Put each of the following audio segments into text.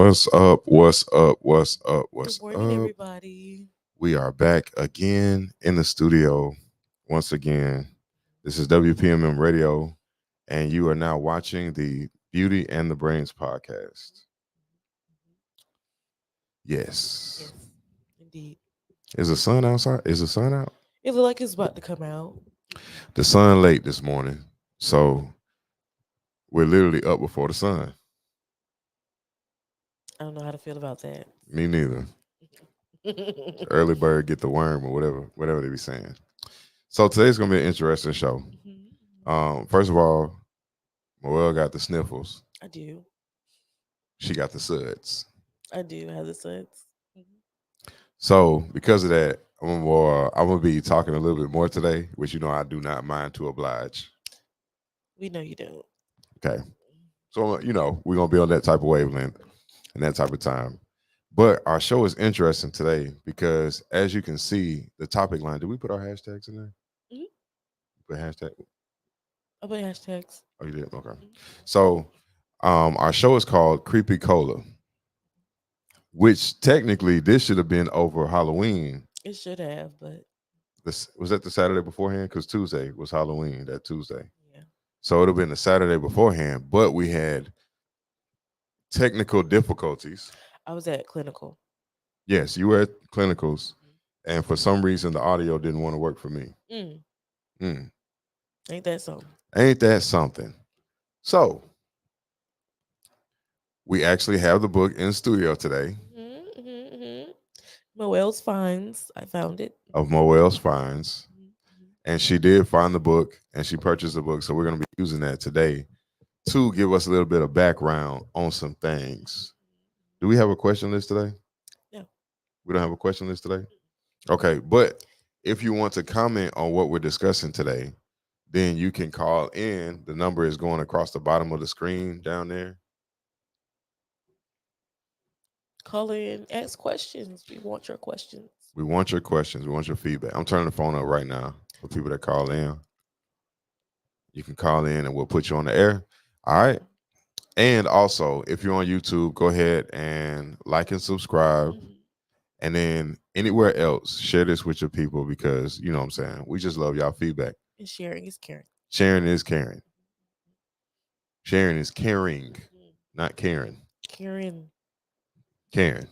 What's up? What's up? What's up? Good What's morning, up? everybody. We are back again in the studio once again. This is WPMM Radio, and you are now watching the Beauty and the Brains podcast. Yes. Yes, indeed. Is the sun outside? Is the sun out? It look like it's about to come out. The sun late this morning, so we're literally up before the sun. I don't know how to feel about that. Me neither. Early bird get the worm or whatever they be saying. So today's gonna be an interesting show. Mhm. First of all, Moelle got the sniffles. I do. She got the suds. I do have the sense. Mhm. So because of that, I'm gonna be talking a little bit more today, which I do not mind to oblige. We know you don't. Okay. So we're gonna be on that type of wavelength and that type of time. But our show is interesting today because as you can see, the topic line, did we put our hashtags in there? Mhm. Put hashtag. I put hashtags. Oh, you did? Okay. Mhm. So our show is called Creepy Cola, which technically this should have been over Halloween. It should have, but This was that the Saturday beforehand because Tuesday was Halloween that Tuesday. yeah. So it would have been the Saturday beforehand, but we had technical difficulties. I was at clinical. Yes, you were at clinicals, and for some reason the audio didn't want to work for me. Mm. Mm, Ain't that something? ain't that something? So we actually have the book in studio today Mm-hmm. Moel's finds. I found it. of Moel's Finds, Mhm. and she did find the book and she purchased the book. So we're going to be using that today to give us a little bit of background on some things. Do we have a question list today? No. We don't have a question list today? Okay, but if you want to comment on what we're discussing today, then you can call in. The number is going across the bottom of the screen down there. Call in, ask questions. We want your questions. We want your questions. We want your feedback. I'm turning the phone up right now for people that call in. You can call in and we'll put you on the air. All right. And also, if you're on YouTube, go ahead and like and subscribe. Mhm. And then anywhere else, share this with your people because you know what I'm saying. We just love y'all feedback. And sharing is caring. Sharing is caring. Sharing is caring, Mhm. not Karen. Karen. Karen.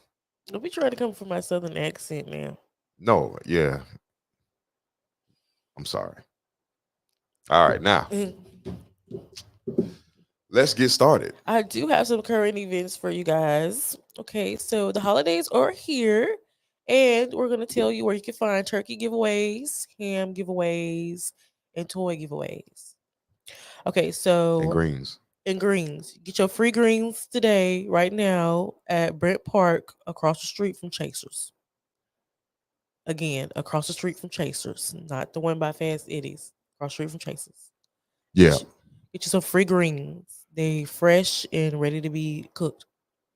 Don't be trying to come from my southern accent now. No, yeah. I'm sorry. All right, now let's get started. I do have some current events for you guys. Okay, so the holidays are here, and we're going to tell you where you can find turkey giveaways, ham giveaways, and toy giveaways. Okay, And so greens. in greens, get your free greens today, right now, at Brent Park across the street from Chasers. Again, across the street from Chasers, not the one by Fast Eddie's. Across the street from Chasers. Yeah. Get you, get you some free greens. They fresh and ready to be cooked.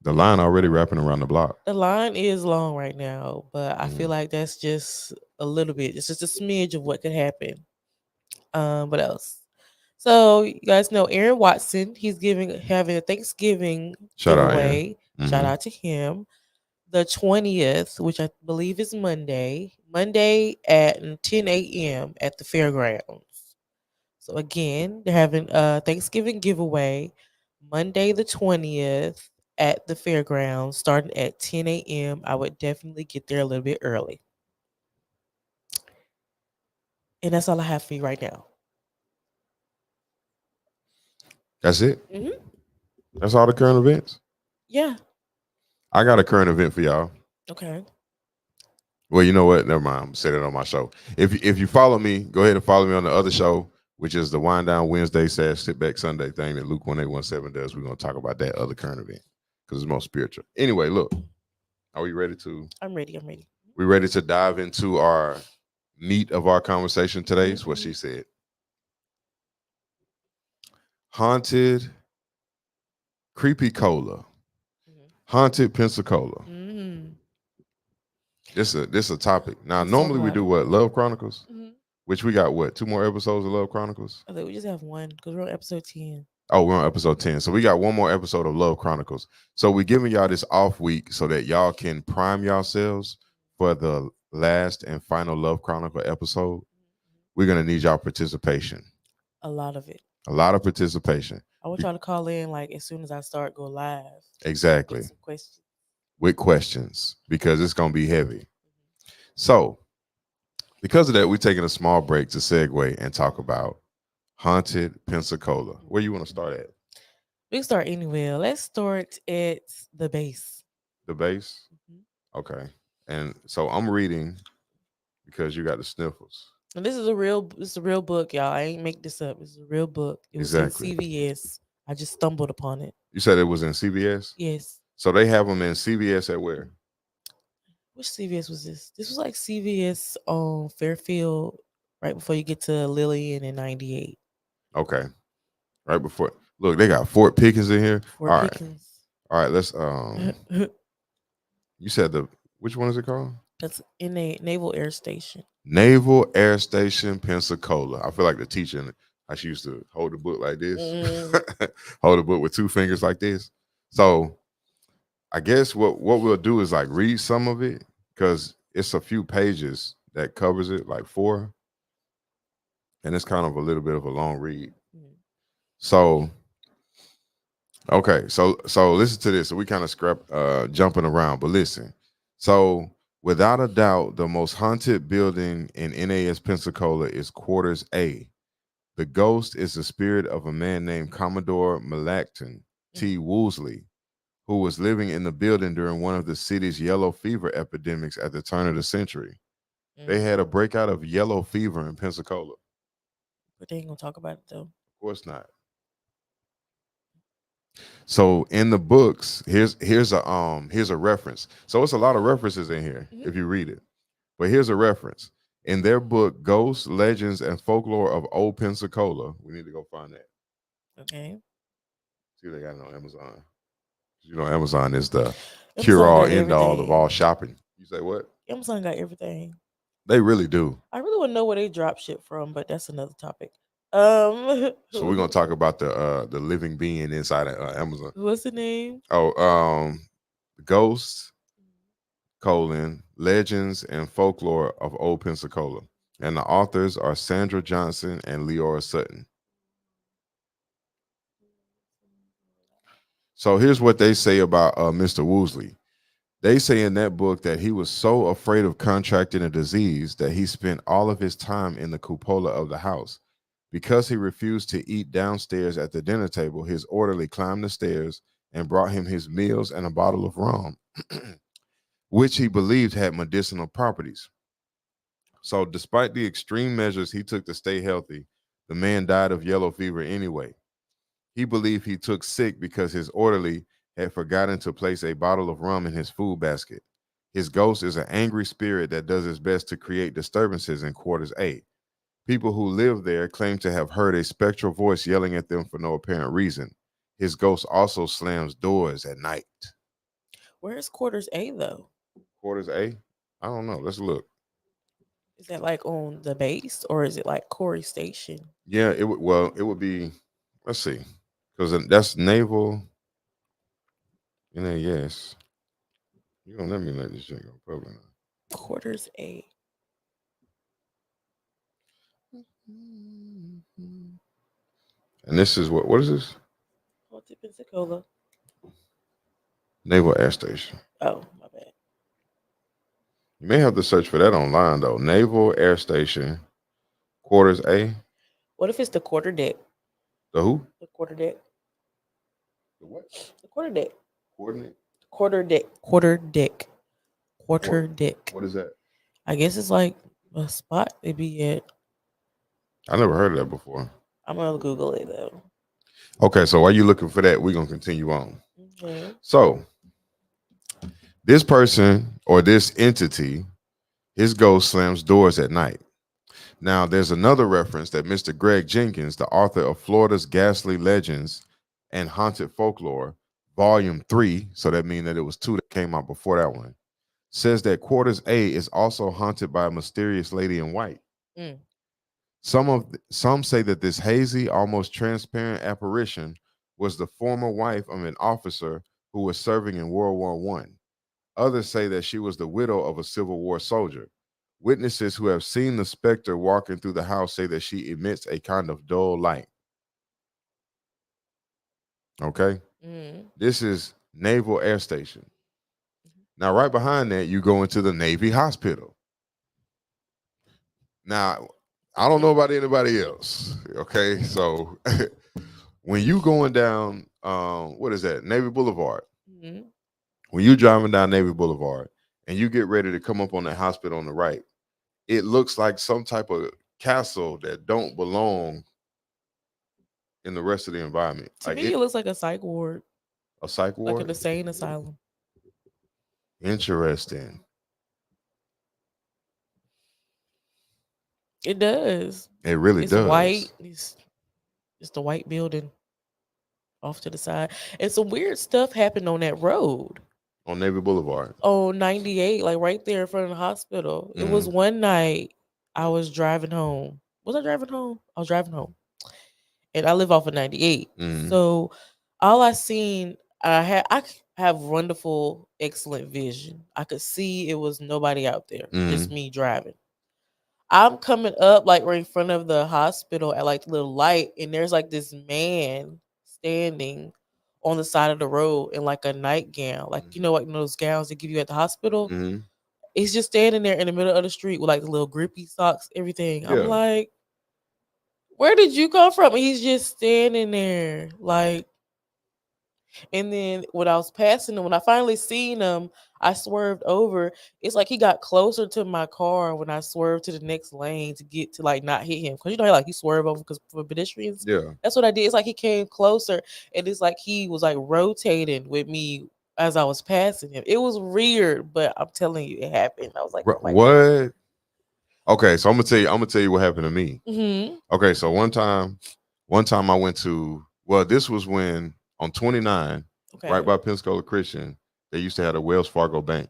The line already wrapping around the block. The line is long right now, but I feel Mhm. like that's just a little bit. It's just a smidge of what could happen. What else? So you guys know Aaron Watson. He's having a Thanksgiving Shout out, Aaron. giveaway. Shout Hmm. out to him. The 20th, which I believe is Monday. Monday at 10 a.m. at the fairgrounds. So again, they're having a Thanksgiving giveaway Monday the 20th at the fairgrounds starting at 10 a.m. I would definitely get there a little bit early. And that's all I have for you right now. That's it. Hmm. That's all the current events. Yeah. I got a current event for y'all. Okay. Well, you know what? Never mind. I'm gonna say that on my show. If you follow me, go ahead and follow me on the other show, which is the Wind Down Wednesday / Sit Back Sunday thing that Luke 1817 does. We're gonna talk about that other current event because it's more spiritual. Anyway, look, are we ready to? I'm ready. I'm ready. We ready to dive into our meat of our conversation today? Is what Mhm. she said. Haunted Creepy Cola. Haunted Pensacola. Mm-hmm. This a topic. Now Let's talk normally we about do it. what? Love Chronicles, Hmm. which we got what? 2 more episodes of Love Chronicles? I think we just have one because we're on episode 10. Oh, we're on episode 10. So we got one more episode of Love Chronicles. So we're giving y'all this off week so that y'all can prime yourselves for the last and final Love Chronicle episode. We're gonna need y'all participation. A lot of it. A lot of participation. I want y'all to call in like as soon as I start go live. Exactly. Get some questions. With questions because it's gonna be heavy. So because of that, we're taking a small break to segue and talk about haunted Pensacola. Where you want to start at? We can start anywhere. Let's start at the base. The base? Mhm. Okay. And so I'm reading because you got the sniffles. And this is a real book, y'all. I ain't make this up. It's a real book. It was Exactly. in CVS. I just stumbled upon it. You said it was in CVS? Yes. So they have them in CVS at where? Which CVS was this? This was like CVS on Fairfield, right before you get to Lillian in 98. Okay. Right before. Look, they got Fort Pickens in here. Fort All right. Pickens. All right, let's you said which one is it called? That's in a Naval Air Station. Naval Air Station, Pensacola. I feel like the teacher, how she used to hold the book like this, hold the book with two fingers like this. So I guess what we'll do is like read some of it because it's a few pages that covers it, like 4, and it's kind of a little bit of a long read. So okay, so listen to this. So we kind of jumping around, but listen. So without a doubt, the most haunted building in NAS Pensacola is Quarters A. The ghost is the spirit of a man named Commodore Malacton T. Woolsey, who was living in the building during one of the city's yellow fever epidemics at the turn of the century. They had a breakout of yellow fever in Pensacola. But they ain't gonna talk about it though. Of course not. So in the books, here's a reference. So it's a lot of references in here if you read it. But here's a reference. In their book, Ghosts, Legends, and Folklore of Old Pensacola. We need to go find that. Okay. See if they got it on Amazon. You know, Amazon is the Amazon cure-all, got end-all of everything. all shopping. You say what? Amazon got everything. They really do. I really want to know where they drop shit from, but that's another topic. So we're gonna talk about the living being inside of Amazon. What's the name? Oh, Ghosts, Legends and Folklore of Old Pensacola. And the authors are Sandra Johnson and Leora Sutton. So here's what they say about Mr. Woolsey. They say in that book that he was so afraid of contracting a disease that he spent all of his time in the cupola of the house. Because he refused to eat downstairs at the dinner table, his orderly climbed the stairs and brought him his meals and a bottle of rum, which he believed had medicinal properties. So, despite the extreme measures he took to stay healthy, the man died of yellow fever anyway. He believed he took sick because his orderly had forgotten to place a bottle of rum in his food basket. His ghost is an angry spirit that does its best to create disturbances in Quarters A. People who live there claim to have heard a spectral voice yelling at them for no apparent reason. His ghost also slams doors at night. Where's Quarters A though? Quarters A? I don't know. Let's look. Is that like on the base or is it like Corey Station? Yeah, it would be. Let's see, because that's naval. Yes. You don't let me let this shit go public. Quarters A. And this is what is this? Haunted Pensacola. Naval Air Station. Oh, my bad. You may have to search for that online though. Naval Air Station, Quarters A. What if it's the quarter deck? The who? The quarter deck. The what? The quarter deck. Coordinate? Quarter deck. Quarter deck. Quarter deck. What is that? I guess it's like a spot they be at. I never heard of that before. I'm gonna Google it though. Okay, so while you looking for that, we're gonna continue on. Okay. So this person or this entity, his ghost slams doors at night. Now, there's another reference that Mr. Greg Jenkins, the author of Florida's Ghastly Legends and Haunted Folklore, Volume 3, so that means that it was 2 that came out before that one, says that Quarters A is also haunted by a mysterious lady in white. Some say that this hazy, almost transparent apparition was the former wife of an officer who was serving in World War One. Others say that she was the widow of a Civil War soldier. Witnesses who have seen the specter walking through the house say that she emits a kind of dull light. Okay? Mm. This is Naval Air Station. Now, right behind that, you go into the Navy Hospital. Now, I don't know about anybody else. Okay, so when you going down, what is that? Navy Boulevard. Mm. When you driving down Navy Boulevard and you get ready to come up on that hospital on the right, it looks like some type of castle that don't belong in the rest of the environment. To Like me, it, it looks like a psych ward, a psych like an ward. insane asylum. Interesting. It does. It really It's white. does. It's the white building off to the side. And some weird stuff happened on that road On Navy Boulevard. on 98, like right there in front of the hospital. It was Mhm. one night I was driving home. Was I driving home? I was driving home. And I live off of 98. Mhm. So all I seen, have wonderful, excellent vision. I could see it was nobody out there, just Mhm. me driving. I'm coming up like right in front of the hospital at like the little light, and there's like this man standing on the side of the road in like a nightgown, like like those gowns they give you at the hospital. Mhm. He's just standing there in the middle of the street with like the little grippy socks, everything. I'm Yeah. like, where did you come from? And he's just standing there, like. And then when I was passing him, when I finally seen him, I swerved over. It's like he got closer to my car when I swerved to the next lane to get to like not hit him. Cause like he swerved over because for pedestrians. Yeah. That's what I did. It's like he came closer and it's like he was like rotating with me as I was passing him. It was weird, but I'm telling you, it happened. I was like, oh my God. What? Okay, so I'm gonna tell you what happened to me. Mm-hmm. Okay, so one time I went to, well, this was when on 29, right Okay. by Pensacola Christian, they used to have a Wells Fargo Bank.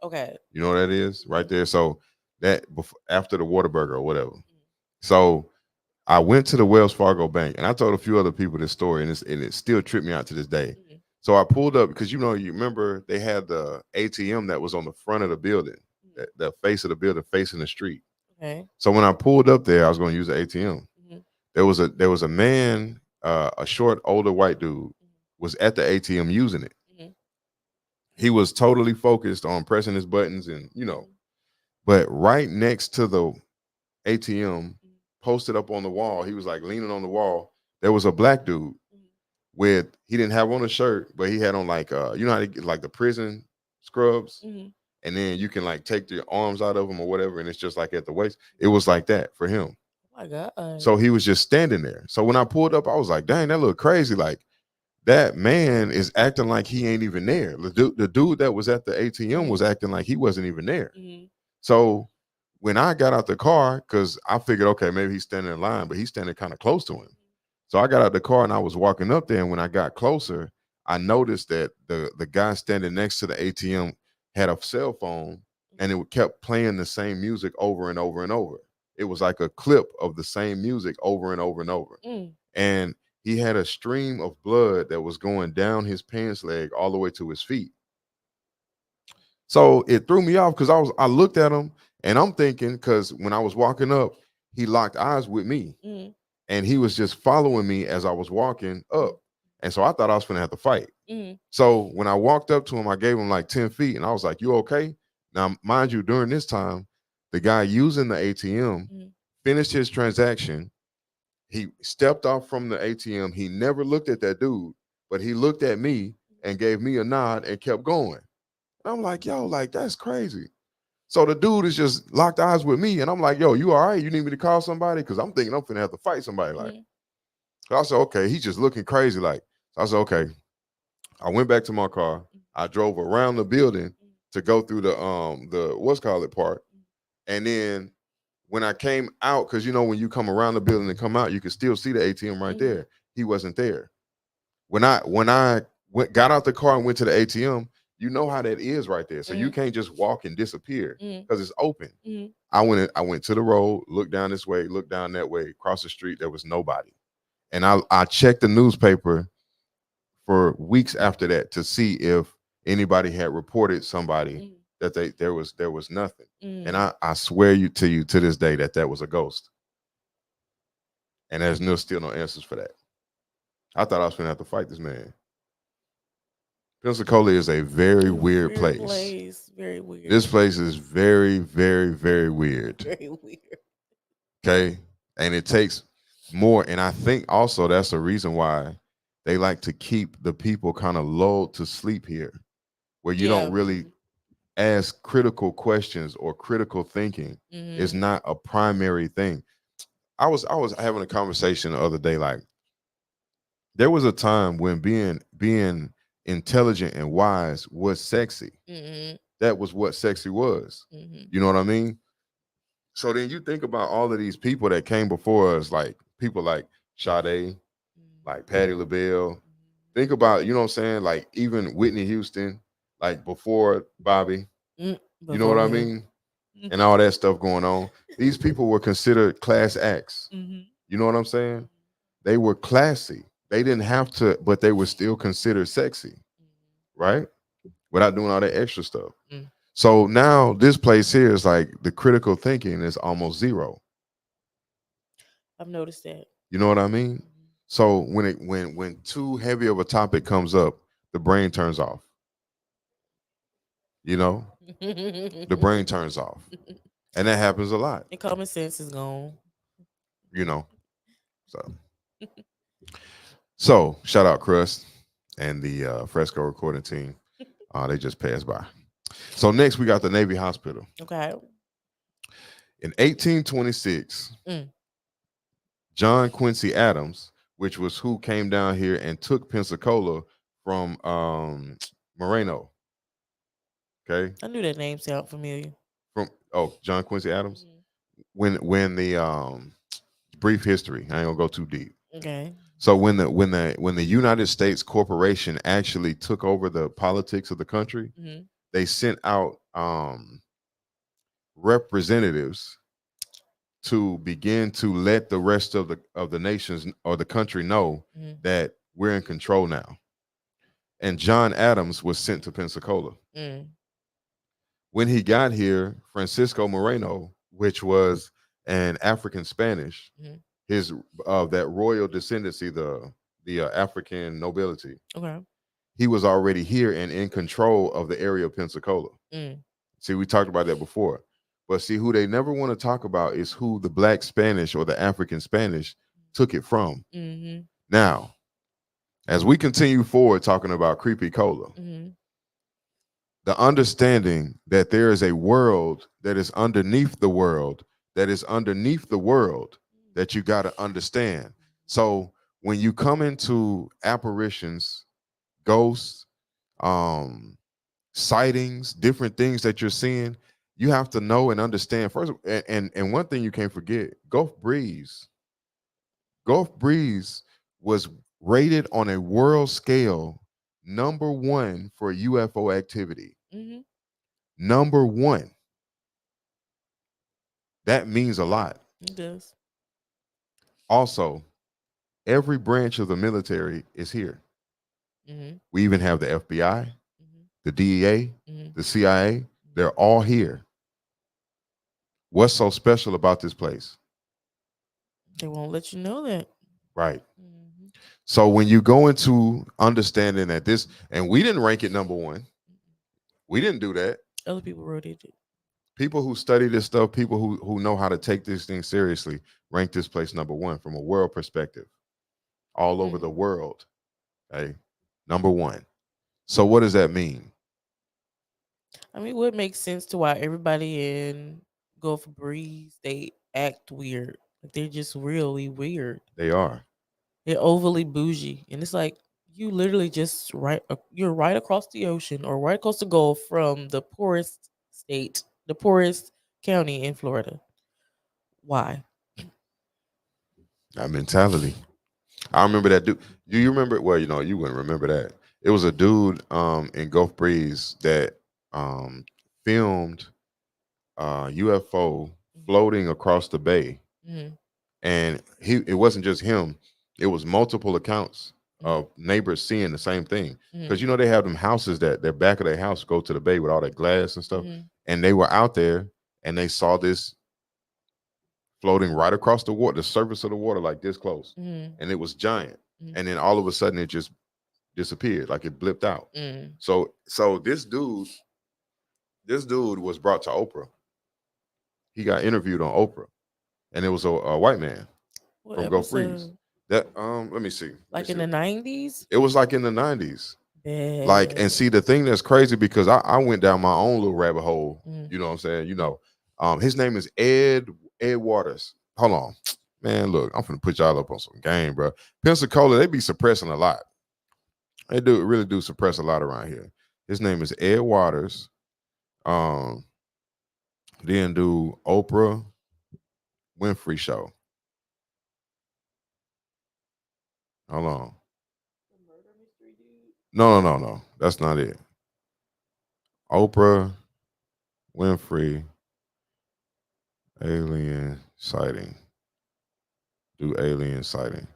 Okay. You know what that is? Right there. So that after the Whataburger or whatever. Mhm. So I went to the Wells Fargo Bank and I told a few other people this story, and it still tripped me out to this day. Mhm. So I pulled up because you remember they had the ATM that was on the front of the building, Mhm. the face of the building facing the street. Okay. So when I pulled up there, I was going to use the ATM. Mhm. There was a man, a short, older white dude, was at the ATM using it. Mhm. He was totally focused on pressing his buttons, and Mhm. but right next to the ATM, Mhm. posted up on the wall, he was like leaning on the wall. There was a black dude Mhm. with, he didn't have on a shirt, but he had on like how they get like the prison scrubs, Mhm. and then you can like take the arms out of them or whatever, and it's just like at the waist. It was like that for him. Oh my God. So he was just standing there. So when I pulled up, I was like, dang, that looked crazy. Like that man is acting like he ain't even there. The dude that was at the ATM was Mhm. acting like he wasn't even there. Mhm. So when I got out the car, because I figured, okay, maybe he's standing in line, but he's standing kind of close to him. So I got out the car and I was walking up there. And when I got closer, I noticed that the guy standing next to the ATM had a cell phone, and it kept playing the same music over and over and over. It was like a clip of the same music over and over and over. Mm. And he had a stream of blood that was going down his pants leg all the way to his feet. So it threw me off because I looked at him and I'm thinking, because when I was walking up, he locked eyes with me Mhm. and he was just following me as I was walking up. And so I thought I was gonna have to fight. Mhm. So when I walked up to him, I gave him like 10 feet and I was like, "You okay?" Now, mind you, during this time, the guy using the ATM Mhm. finished his transaction. He stepped off from the ATM. He never looked at that dude, but he looked at me and gave me a nod and kept going. And I'm like, yo, like that's crazy. So the dude is just locked eyes with me, and I'm like, yo, you all right? You need me to call somebody? Because I'm thinking I'm finna have to fight somebody. Like, Mhm. so I said, okay. He's just looking crazy. Like, so I said, okay. I went back to my car. I drove around the building to go through the what's called it part, and then when I came out, because when you come around the building and come out, you can still see the ATM right Mhm. there. He wasn't there. Got out the car and went to the ATM, You know how that is right there. So you can't just walk and disappear Mm. because it's open. Mm. I went to the road, looked down this way, looked down that way, across the street, there was nobody. And I checked the newspaper for weeks after that to see if anybody had reported somebody Mm. that there was nothing. And Mm. I swear you to this day that was a ghost. And there's still no answers for that. I thought I was going to have to fight this man. Pensacola is a very weird Weird place. place. Very weird. This place is very, very, very weird. Very weird. Okay. And it takes more. And I think also that's the reason why they like to keep the people kind of lulled to sleep here, where you don't really ask critical questions or critical thinking is not a primary thing. I was having a conversation the other day, like there was a time when being intelligent and wise was sexy. That was what sexy was. You know what I mean? So then you think about all of these people that came before us, like people like Sade, like Patti LaBelle. Think about, you know what I'm saying? Like even Whitney Houston, like before Bobby. You know what I mean? And all that stuff going on. These people were considered class acts. You know what I'm saying? They were classy. They didn't have to, but they were still considered sexy, right? Without doing all that extra stuff. So now this place here is like the critical thinking is almost zero. I've noticed that. You know what I mean? So when too heavy of a topic comes up, the brain turns off. You know, the brain turns off, and that happens a lot. And common sense is gone. You know, so shout out Crust and the Fresco recording team. They just passed by. So next we got the Navy Hospital. Okay. In 1826, Mm. John Quincy Adams, which was who came down here and took Pensacola from Moreno. Okay. I knew that name sounded familiar. From John Quincy Adams. When the brief history, I ain't gonna go too deep. Okay. So when the United States Corporation actually took over the politics of the country, they sent out representatives to begin to let the rest of the nations or the country know that we're in control now. And John Adams was sent to Pensacola. When he got here, Francisco Moreno, which was an African Spanish, his that royal descendancy, the African nobility. Okay. He was already here and in control of the area of Pensacola. See, we talked about that before. But see, who they never want to talk about is who the Black Spanish or the African Spanish took it from. Now, as we continue forward talking about Creepy Cola, the understanding that there is a world that is underneath the world, that is underneath the world, that you got to understand. So when you come into apparitions, ghosts, sightings, different things that you're seeing, you have to know and understand first. And one thing you can't forget, Gulf Breeze was rated on a world scale #1 for UFO activity. #1. That means a lot. It does. Also, every branch of the military is here. We even have the FBI, the DEA, the CIA. They're all here. What's so special about this place? They won't let you know that. Right. So when you go into understanding that this, and we didn't rank it #1. We didn't do that. Other people wrote it. People who study this stuff, people who know how to take this thing seriously, rank this place #1 from a world perspective, all over the world. Okay, #1. So what does that mean? I mean, what makes sense to why everybody in Gulf Breeze they act weird? Like they're just really weird. They are. They're overly bougie, and it's like you literally just you're right across the ocean or right across the Gulf from the poorest state, the poorest county in Florida. Why? That mentality. I remember that dude. Do you remember? Well, you know, you wouldn't remember that. It was a dude in Gulf Breeze that um filmed UFO floating across the bay, Mm-hmm. and it wasn't just him. It was multiple accounts Mm-hmm. of neighbors seeing the same thing. Because Mm-hmm. you know they have them houses that their back of their house go to the bay with all that glass and stuff, Mm-hmm. and they were out there and they saw this floating right across the water, the surface of the water, like this close, Mm-hmm. and it was giant. Mm-hmm. And then all of a sudden, it just disappeared, like it blipped out. Mm-hmm. So this dude was brought to Oprah. He got interviewed on Oprah, and it was a white man What from Gulf Breeze. episode? That let me see. Let me Like in see. the 90s? It was like in the 90s. Like, and Bad. see the thing that's crazy because I went down my own little rabbit hole. Mm-hmm. You know what I'm saying? His name is Ed Waters. Hold on. Man, look, I'm finna put y'all up on some game, bro. Pensacola, they be suppressing a lot. They do really do suppress a lot around here. His name is Ed Waters. Um, then do Oprah Winfrey show. Hold on. The murder mystery dude? No, no, no, no. That's not it. Oprah Winfrey alien sighting. Do alien sighting.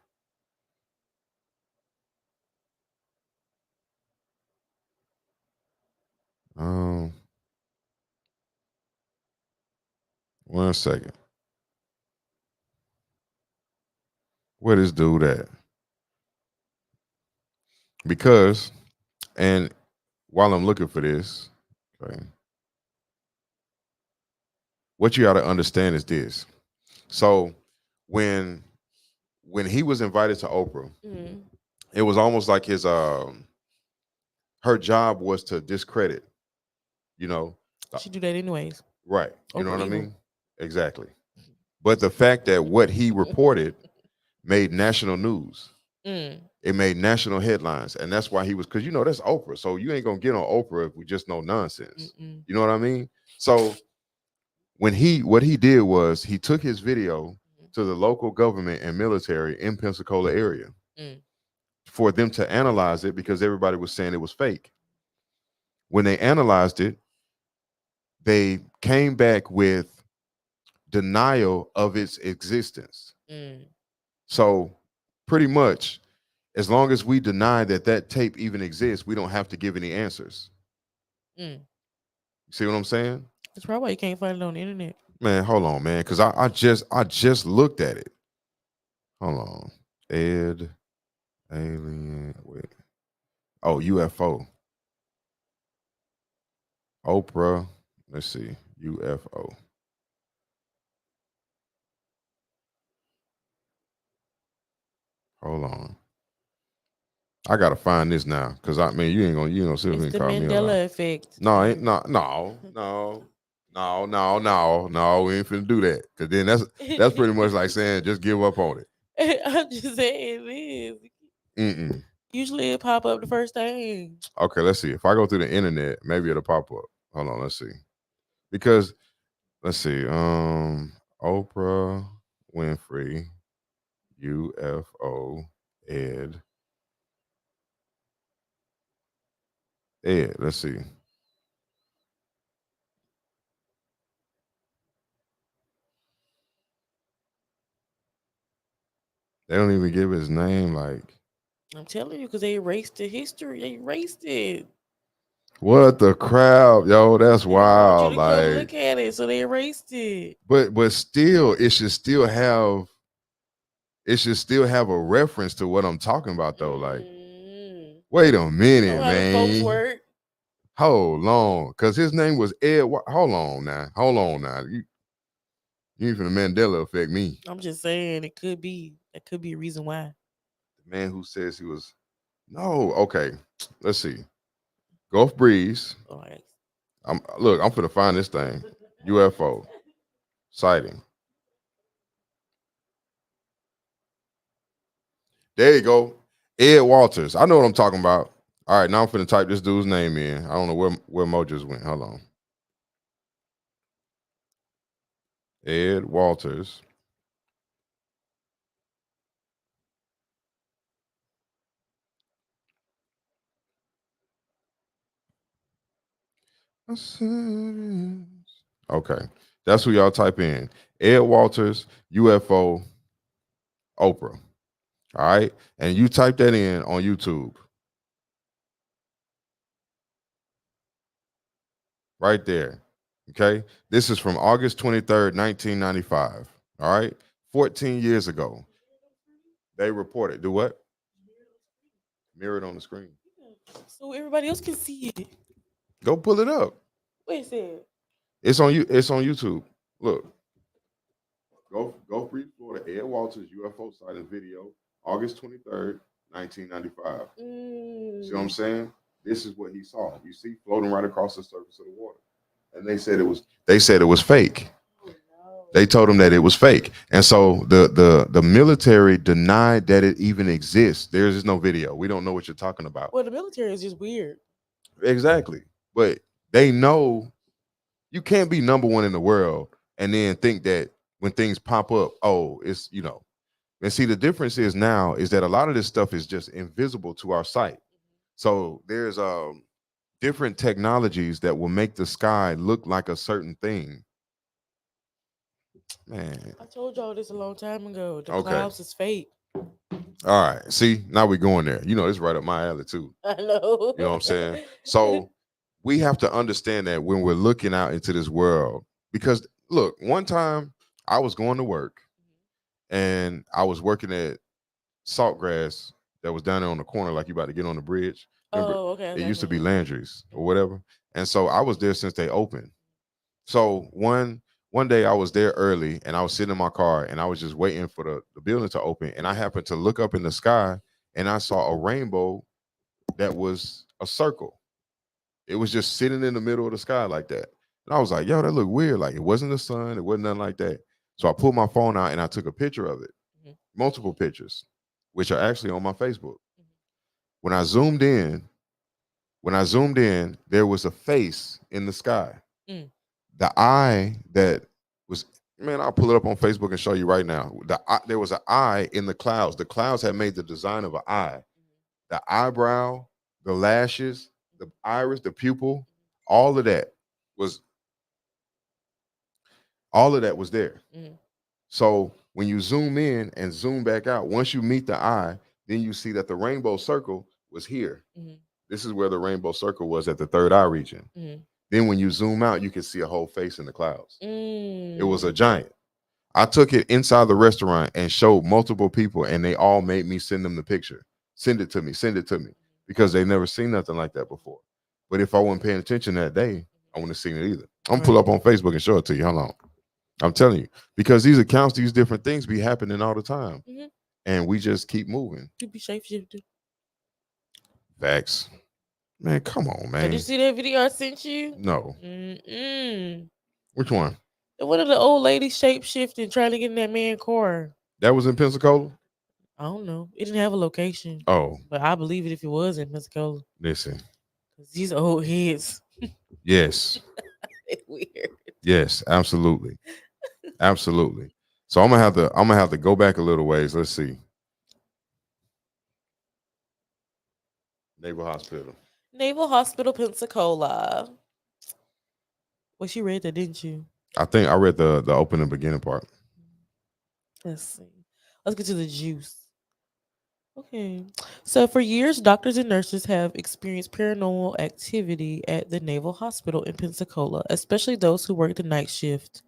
Um, 1 second. Where this dude at? Because, and while I'm looking for this, okay, what you got to understand is this. So when when he was invited to Oprah, Mm-hmm. it was almost like his her job was to discredit, you know, uh, She do that anyways. right? You know Oprah what I evil. mean? Exactly. But the fact that what he reported made national news. Mm. It made national headlines, and that's why he was because that's Oprah. So you ain't gonna get on Oprah if we just know nonsense. Mm-mm. You know what I mean? So what he did was he took his video to the local government and military in Pensacola area Mm. for them to analyze it because everybody was saying it was fake. When they analyzed it, they came back with denial of its existence. Mm. So pretty much, as long as we deny that that tape even exists, we don't have to give any answers. Mm. You see what I'm saying? That's probably why you can't find it on the internet. Man, hold on, man, because I just looked at it. Hold on. Ed Alien. Wait. Oh, UFO. Oprah. Let's see. UFO. Hold on. I gotta find this now. Cause I mean you ain't gonna sit here It's and the call me a lie. Mandela effect. No, ain't no. We ain't finna do that. Cause then that's pretty much like saying just give up on it. I'm just saying it is. Mm-mm. Usually it pop up the first thing. Okay, let's see. If I go through the internet, maybe it'll pop up. Hold on, let's see. Because let's see. Oprah Winfrey, UFO, Ed. Ed, let's see. They don't even give his name. Like, I'm telling you, because they erased the history. They erased it. what the crap, yo? That's They didn't want you wild. to come Like, look at it, so they erased it. but still, it should still have a reference to what I'm talking about, though. Like, Mm. wait a You know minute, how the folks man. work. Hold on, cause his name was Ed. Hold on now. Hold on now. You ain't finna Mandela affect me. I'm just saying it could be. That could be a reason why. The man who says he was. No, okay. Let's see. Gulf Breeze. Oh, I- I'm finna find this thing. UFO sighting. There you go. Ed Walters. I know what I'm talking about. All right, now I'm finna type this dude's name in. I don't know where Mo just went. Hold on. Ed Walters. Okay, that's who y'all type in. Ed Walters, UFO, Oprah. All right, and you type that in on YouTube right there. Okay, this is from August 23rd, 1995. All right, 14 years ago, they reported. Do what? Mirrored on the screen. So everybody else can see it. Go pull it up. Wait a second. It's on you. It's on YouTube. Look, go free Florida. Ed Walters UFO sighting video, August 23rd, 1995. See what I'm saying? This is what he saw. You see, floating right across the surface of the water. And they said it was fake. Oh, no. They told him that it was fake. And so the military denied that it even exists. There's just no video. We don't know what you're talking about. Well, the military is just weird. Exactly. But they know you can't be number one in the world and then think that when things pop up, oh, it's, you know. And see, the difference is now is that a lot of this stuff is just invisible to our sight. So there's different technologies that will make the sky look like a certain thing. Man. I told y'all this a long time ago. The Okay. clouds is fake. All right. See, now we're going there. You know, it's right up my alley too. I know. You know what I'm saying? So we have to understand that when we're looking out into this world, because look, one time I was going to work and I was working at Saltgrass that was down there on the corner, like you about to get on the bridge. Remember, Oh, okay. it used to be Landry's or whatever. And so I was there since they opened. So one day I was there early and I was sitting in my car and I was just waiting for the building to open. And I happened to look up in the sky and I saw a rainbow that was a circle. It was just sitting in the middle of the sky like that. And I was like, yo, that looked weird. Like it wasn't the sun, it wasn't nothing like that. So I pulled my phone out and I took a picture of it, multiple pictures, which are actually on my Facebook. When I zoomed in, there was a face in the sky. Mm. The eye that was, man, I'll pull it up on Facebook and show you right now. There was an eye in the clouds. The clouds had made the design of an eye. The eyebrow, the lashes, the iris, the pupil, all of that was there. So when you zoom in and zoom back out, once you meet the eye, then you see that the rainbow circle was here. This is where the rainbow circle was at the third eye region. Then when you zoom out, you can see a whole face in the clouds. It was a giant. I took it inside the restaurant and showed multiple people, and they all made me send them the picture. Send it to me, because they never seen nothing like that before. But if I wasn't paying attention that day, I wouldn't have seen it either. I'm gonna pull up on Facebook and show it to you. Hold on. I'm telling you, because these accounts, these different things be happening all the time, and we just keep moving. You be shapeshifting. Facts. Man, come on, man. Did you see that video I sent you? No. Mm-mm. Which one? One of the old ladies shapeshifting, trying to get in that man's car. That was in Pensacola? I don't know. It didn't have a location. Oh. But I believe it if it was in Pensacola. Listen. Because these old heads. Yes. They're weird. Yes, absolutely. Absolutely. So I'm gonna have to go back a little ways. Let's see. Naval Hospital. Naval Hospital, Pensacola. Well, she read that, didn't you? I think I read the opening beginning part. Let's see. Let's get to the juice. Okay. So for years, doctors and nurses have experienced paranormal activity at the Naval Hospital in Pensacola, especially those who work the night shift.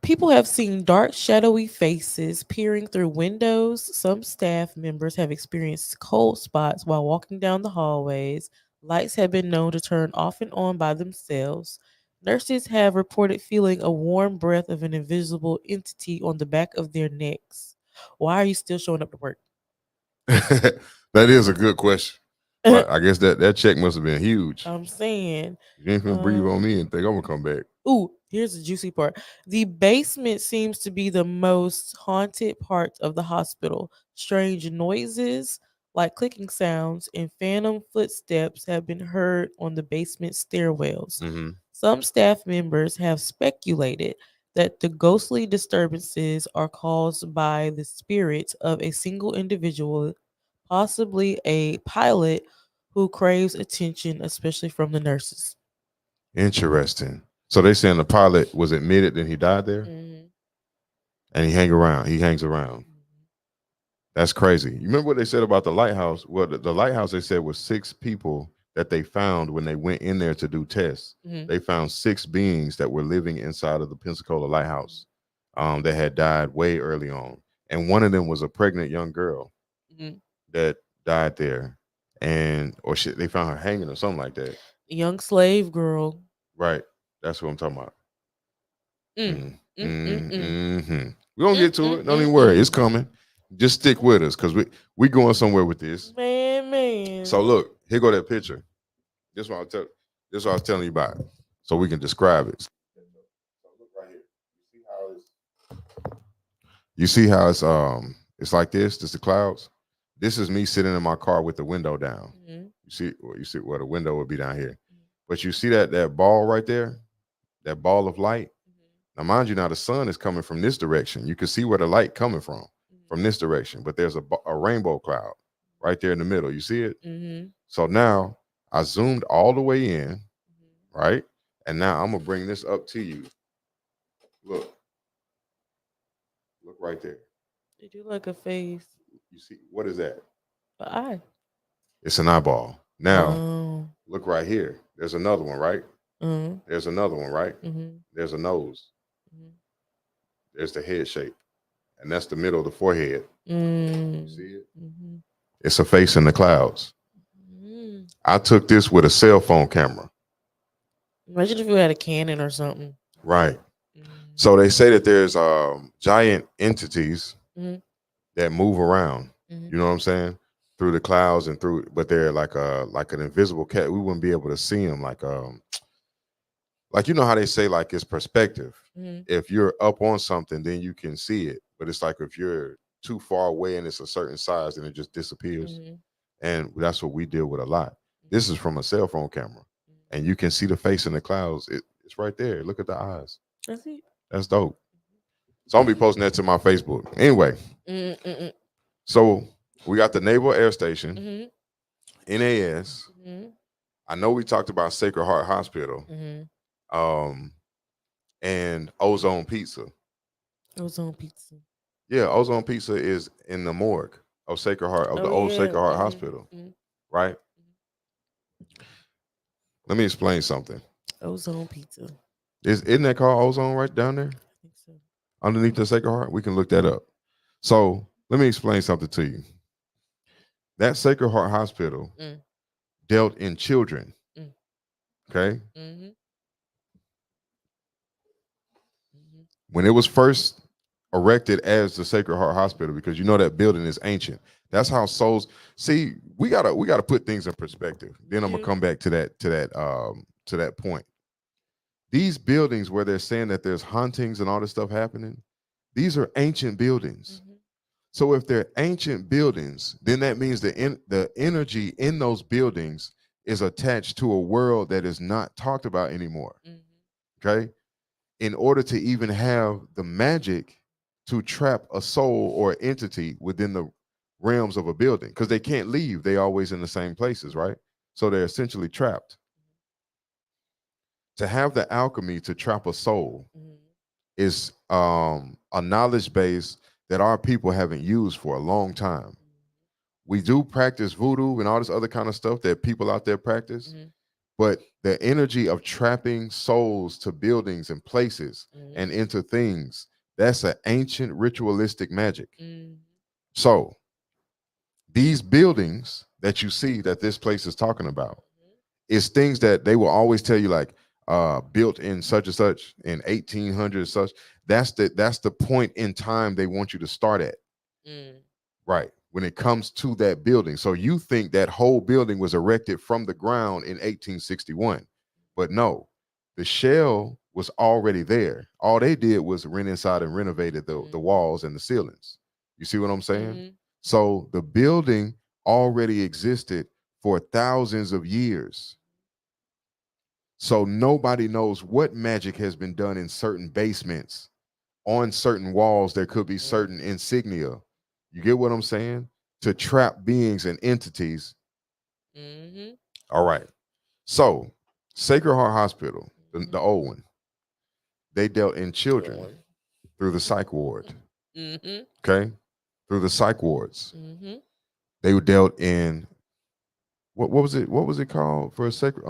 People have seen dark, shadowy faces peering through windows. Some staff members have experienced cold spots while walking down the hallways. Lights have been known to turn off and on by themselves. Nurses have reported feeling a warm breath of an invisible entity on the back of their necks. Why are you still showing up to work? That is a good question. But I guess that check must have been huge. I'm saying. You ain't gonna breathe on me and think I'm gonna come back. Ooh, here's the juicy part. The basement seems to be the most haunted part of the hospital. Strange noises, like clicking sounds and phantom footsteps, have been heard on the basement stairwells. Some staff members have speculated that the ghostly disturbances are caused by the spirit of a single individual, possibly a pilot who craves attention, especially from the nurses. Interesting. So they saying the pilot was admitted, then he died there, Mm-hmm. and he hang around. He hangs around. That's crazy. You remember what they said about the lighthouse? Well, the lighthouse they said was 6 people that they found when they went in there to do tests. Mm-hmm. They found 6 beings that were living inside of the Pensacola lighthouse, that had died way early on, and one of them was a pregnant young girl Mm-hmm. that died there, and or shit, they found her hanging or something like that. Young slave girl. Right. That's what I'm talking about. Mm. Mm, Mm, mm, mm. We're gonna Mm, get to mm, it. Don't mm, even worry, it's mm. coming. Just stick with us because we going somewhere with this. Man. So look, here go that picture. This one this what I was telling you about. So we can describe it. So look right here. You see how it's like this, just the clouds. This is me sitting in my car with the window down. Mm-hmm. You see where the window would be down here. But you see that ball right there, that ball of light. Now, mind you, now the sun is coming from this direction. You can see where the light coming from this direction. But there's a rainbow cloud right there in the middle. You see it? Mm-hmm. So now I zoomed all the way in, right? And now I'm gonna bring this up to you. Look, look right there. They do like a face. You see what is that? An eye. It's an eyeball. Now Oh. look right here. There's another one, right? Mm-hmm. There's another one, right? Mm-hmm. There's a nose. Mm-hmm. There's the head shape, and that's the middle of the forehead. You Mm. see it? Mm-hmm. It's a face in the clouds. Mm. I took this with a cell phone camera. Imagine if you had a cannon or something. Right. Mm-hmm. So they say that there's giant entities Mm-hmm. that move around. Mm-hmm. You know what I'm saying? Through the clouds and through, but they're like an invisible cat. We wouldn't be able to see them. Like you know how they say like it's perspective. Mm-hmm. If you're up on something, then you can see it. But it's like if you're too far away and it's a certain size, then it just disappears. Mm-hmm. And that's what we deal with a lot. This is from a cell phone camera, and you can see the face in the clouds. It's right there. Look at the eyes. That's it. That's dope. So I'm gonna be posting that to my Facebook. Anyway, Mm-hmm. so we got the Naval Air Station, Mm-hmm. NAS. Mm-hmm. I know we talked about Sacred Heart Hospital, Mm-hmm. and Ozone Pizza. Ozone pizza. Yeah, Ozone Pizza is in the morgue of Sacred Heart of the Oh old yeah. Sacred Heart Mm-hmm. Hospital, Mm-hmm. right? Let me explain something. Ozone pizza. Isn't that called Ozone right down there I think so. underneath the Sacred Heart? We can look that up. So let me explain something to you. That Sacred Heart Hospital Mm. dealt in children. Mm. Okay. Mm-hmm. Mm-hmm. When it was first erected as the Sacred Heart Hospital, because you know that building is ancient. That's how souls see. We gotta put things in perspective. Then I'm gonna Yeah. come back to that point. These buildings where they're saying that there's hauntings and all this stuff happening, these are ancient buildings. Mm-hmm. So if they're ancient buildings, then that means the energy in those buildings is attached to a world that is not talked about anymore. Mm-hmm. Okay. In order to even have the magic to trap a soul or entity within the realms of a building, because they can't leave, they always in the same places, right? So they're essentially trapped. To have the alchemy to trap a soul Mm-hmm. is a knowledge base that our people haven't used for a long time. We do practice voodoo and all this other kind of stuff that people out there practice, Mm-hmm. but the energy of trapping souls to buildings and places Mm-hmm. and into things, that's an ancient ritualistic magic. Mm-hmm. So these buildings that you see that this place is talking about is things that they will always tell you, like built in such and such in 1800 such. That's the point in time they want you to start at, Mm-hmm. right? When it comes to that building. So you think that whole building was erected from the ground in 1861, but no, the shell was already there. All they did was rent inside and renovated the walls and the ceilings. You see what I'm saying? Mm-hmm. So the building already existed for thousands of years. So nobody knows what magic has been done in certain basements. On certain walls, there could be certain insignia. You get what I'm saying? To trap beings and entities Mm-hmm. All right. So Sacred Heart Hospital, the old one, they dealt in children through the psych ward. Mm-hmm. Okay. Through the psych wards. Mm-hmm. They were dealt in what was it? What was it called for a sacred?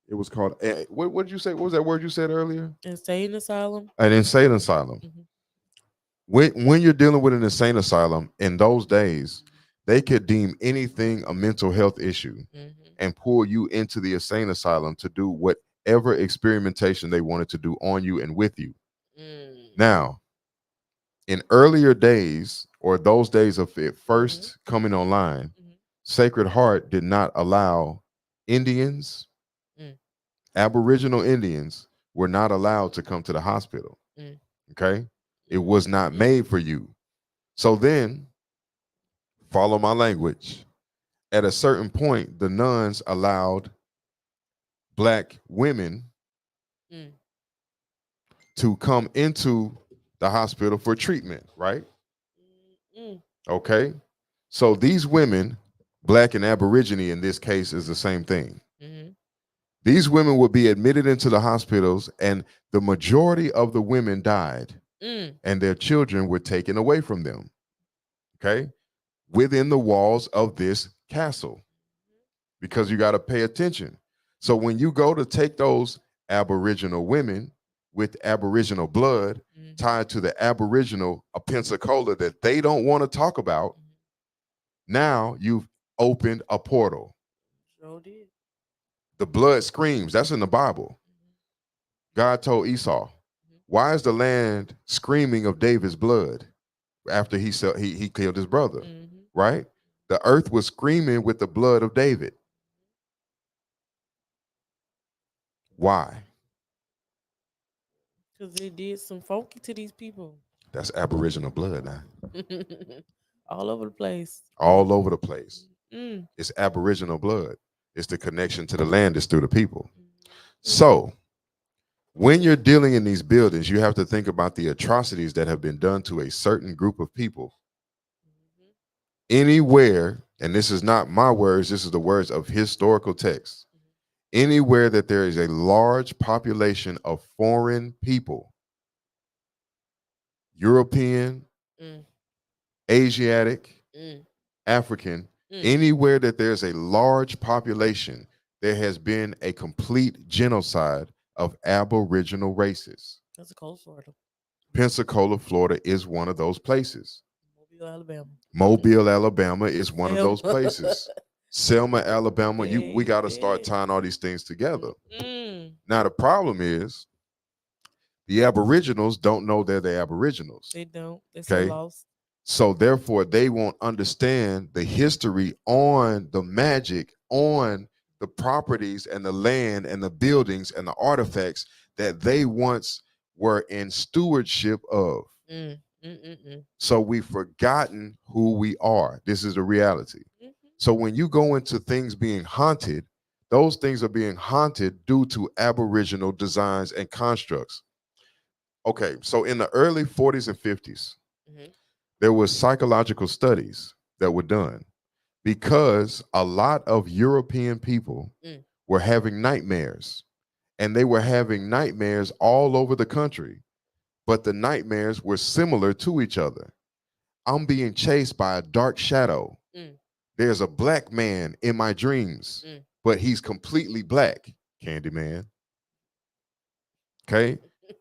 It was called what did you say? What was that word you said earlier? Insane asylum. An insane asylum. Mm-hmm. When you're dealing with an insane asylum in those days, they could deem anything a mental health issue Mm-hmm. and pull you into the insane asylum to do whatever experimentation they wanted to do on you and with you. Mm-hmm. Now, in earlier days or those days of it first coming online, Mm-hmm. Sacred Heart did not allow Indians, Mm. Aboriginal Indians were not allowed to come to the hospital. Mm. Okay. It was not Mm. made for you. So then, follow my language. At a certain point, the nuns allowed black women Mm. to come into the hospital for treatment, right? Mm. Okay. So these women, black and Aborigine in this case, is the same thing. Mm-hmm. These women would be admitted into the hospitals, and the majority of the women died, Mm. and their children were taken away from them. Okay. Within the walls of this castle, because you got to pay attention. So when you go to take those Aboriginal women with Aboriginal blood Mm-hmm. tied to the Aboriginal of Pensacola that they don't want to talk about, now you've opened a portal. Sure did. The blood screams. That's in the Bible. God told Esau, why is the land screaming of David's blood after he killed his brother? Mm-hmm. Right? The earth was screaming with the blood of David. Why? Because they did some funky to these people. That's Aboriginal blood now. All over the place. All over the place. Mm. It's Aboriginal blood. It's the connection to the land is through the people. Mm. So when you're dealing in these buildings, you have to think about the atrocities that have been done to a certain group of people. Anywhere, and this is not my words, this is the words of historical texts. Anywhere that there is a large population of foreign people, European, Mm. Asiatic, Mm. African, Mm. anywhere that there's a large population, there has been a complete genocide of Aboriginal races. That's a cold Florida. Pensacola, Florida is one of those places. Mobile, Alabama. Mobile, Alabama is one of those Selma. places. Selma, Alabama. We got to start Baby. tying all these things together. Mm. Now the problem is the Aboriginals don't know they're the Aboriginals. They don't. They're so Okay. lost. So therefore, they won't understand the history on the magic, on the properties and the land and the buildings and the artifacts that they once were in stewardship of. Mm. Mm-mm-mm. So we've forgotten who we are. This is the reality. Mm-hmm. So when you go into things being haunted, those things are being haunted due to Aboriginal designs and constructs. Okay, so in the early 40s and 50s, Mm-hmm. there was psychological studies that were done because a lot of European people Mm. were having nightmares, and they were having nightmares all over the country, but the nightmares were similar to each other. I'm being chased by a dark shadow. Mm. There's a black man in my dreams, Mm. but he's completely black. Candyman. Okay.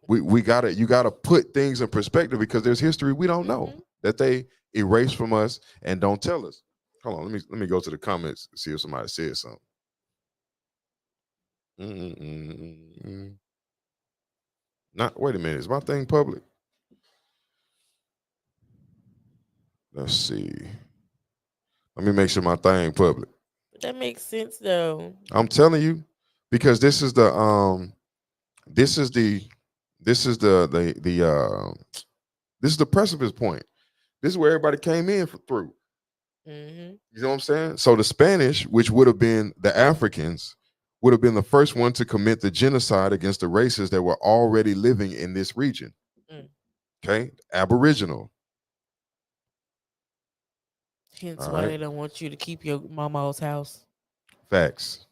We gotta you gotta put things in perspective because there's history we don't know Mhm. that they erase from us and don't tell us. Hold on, let me go to the comments and see if somebody said something. Mm-mm-mm-mm. Not wait a minute, is my thing public? Let's see. Let me make sure my thing public. But that makes sense though. I'm telling you, because this is the this is the this is the precipice point. This is where everybody came in through. Mm-hmm. You know what I'm saying? So the Spanish, which would have been the Africans, would have been the first one to commit the genocide against the races that were already living in this region. Mm. Okay, Aboriginal. Hence All why right. they don't want you to keep your mama's house. Facts.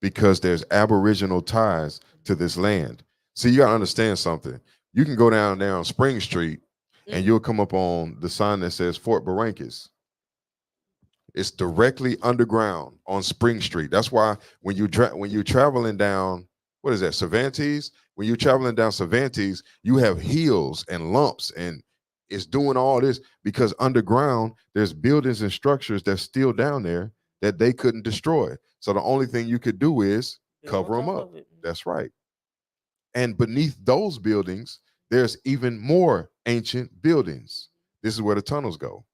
Because there's aboriginal ties to this land. See, you gotta understand something. You can go down Spring Street and Mm. you'll come up on the sign that says Fort Barrancas. It's directly underground on Spring Street. That's why when you're traveling down, what is that, Cervantes? When you're traveling down Cervantes, you have hills and lumps, and it's doing all this because underground there's buildings and structures that's still down there that they couldn't destroy. So the only thing you could do is Build on cover them top up. of it. That's right. And beneath those buildings, there's even more ancient buildings. This is where the tunnels go.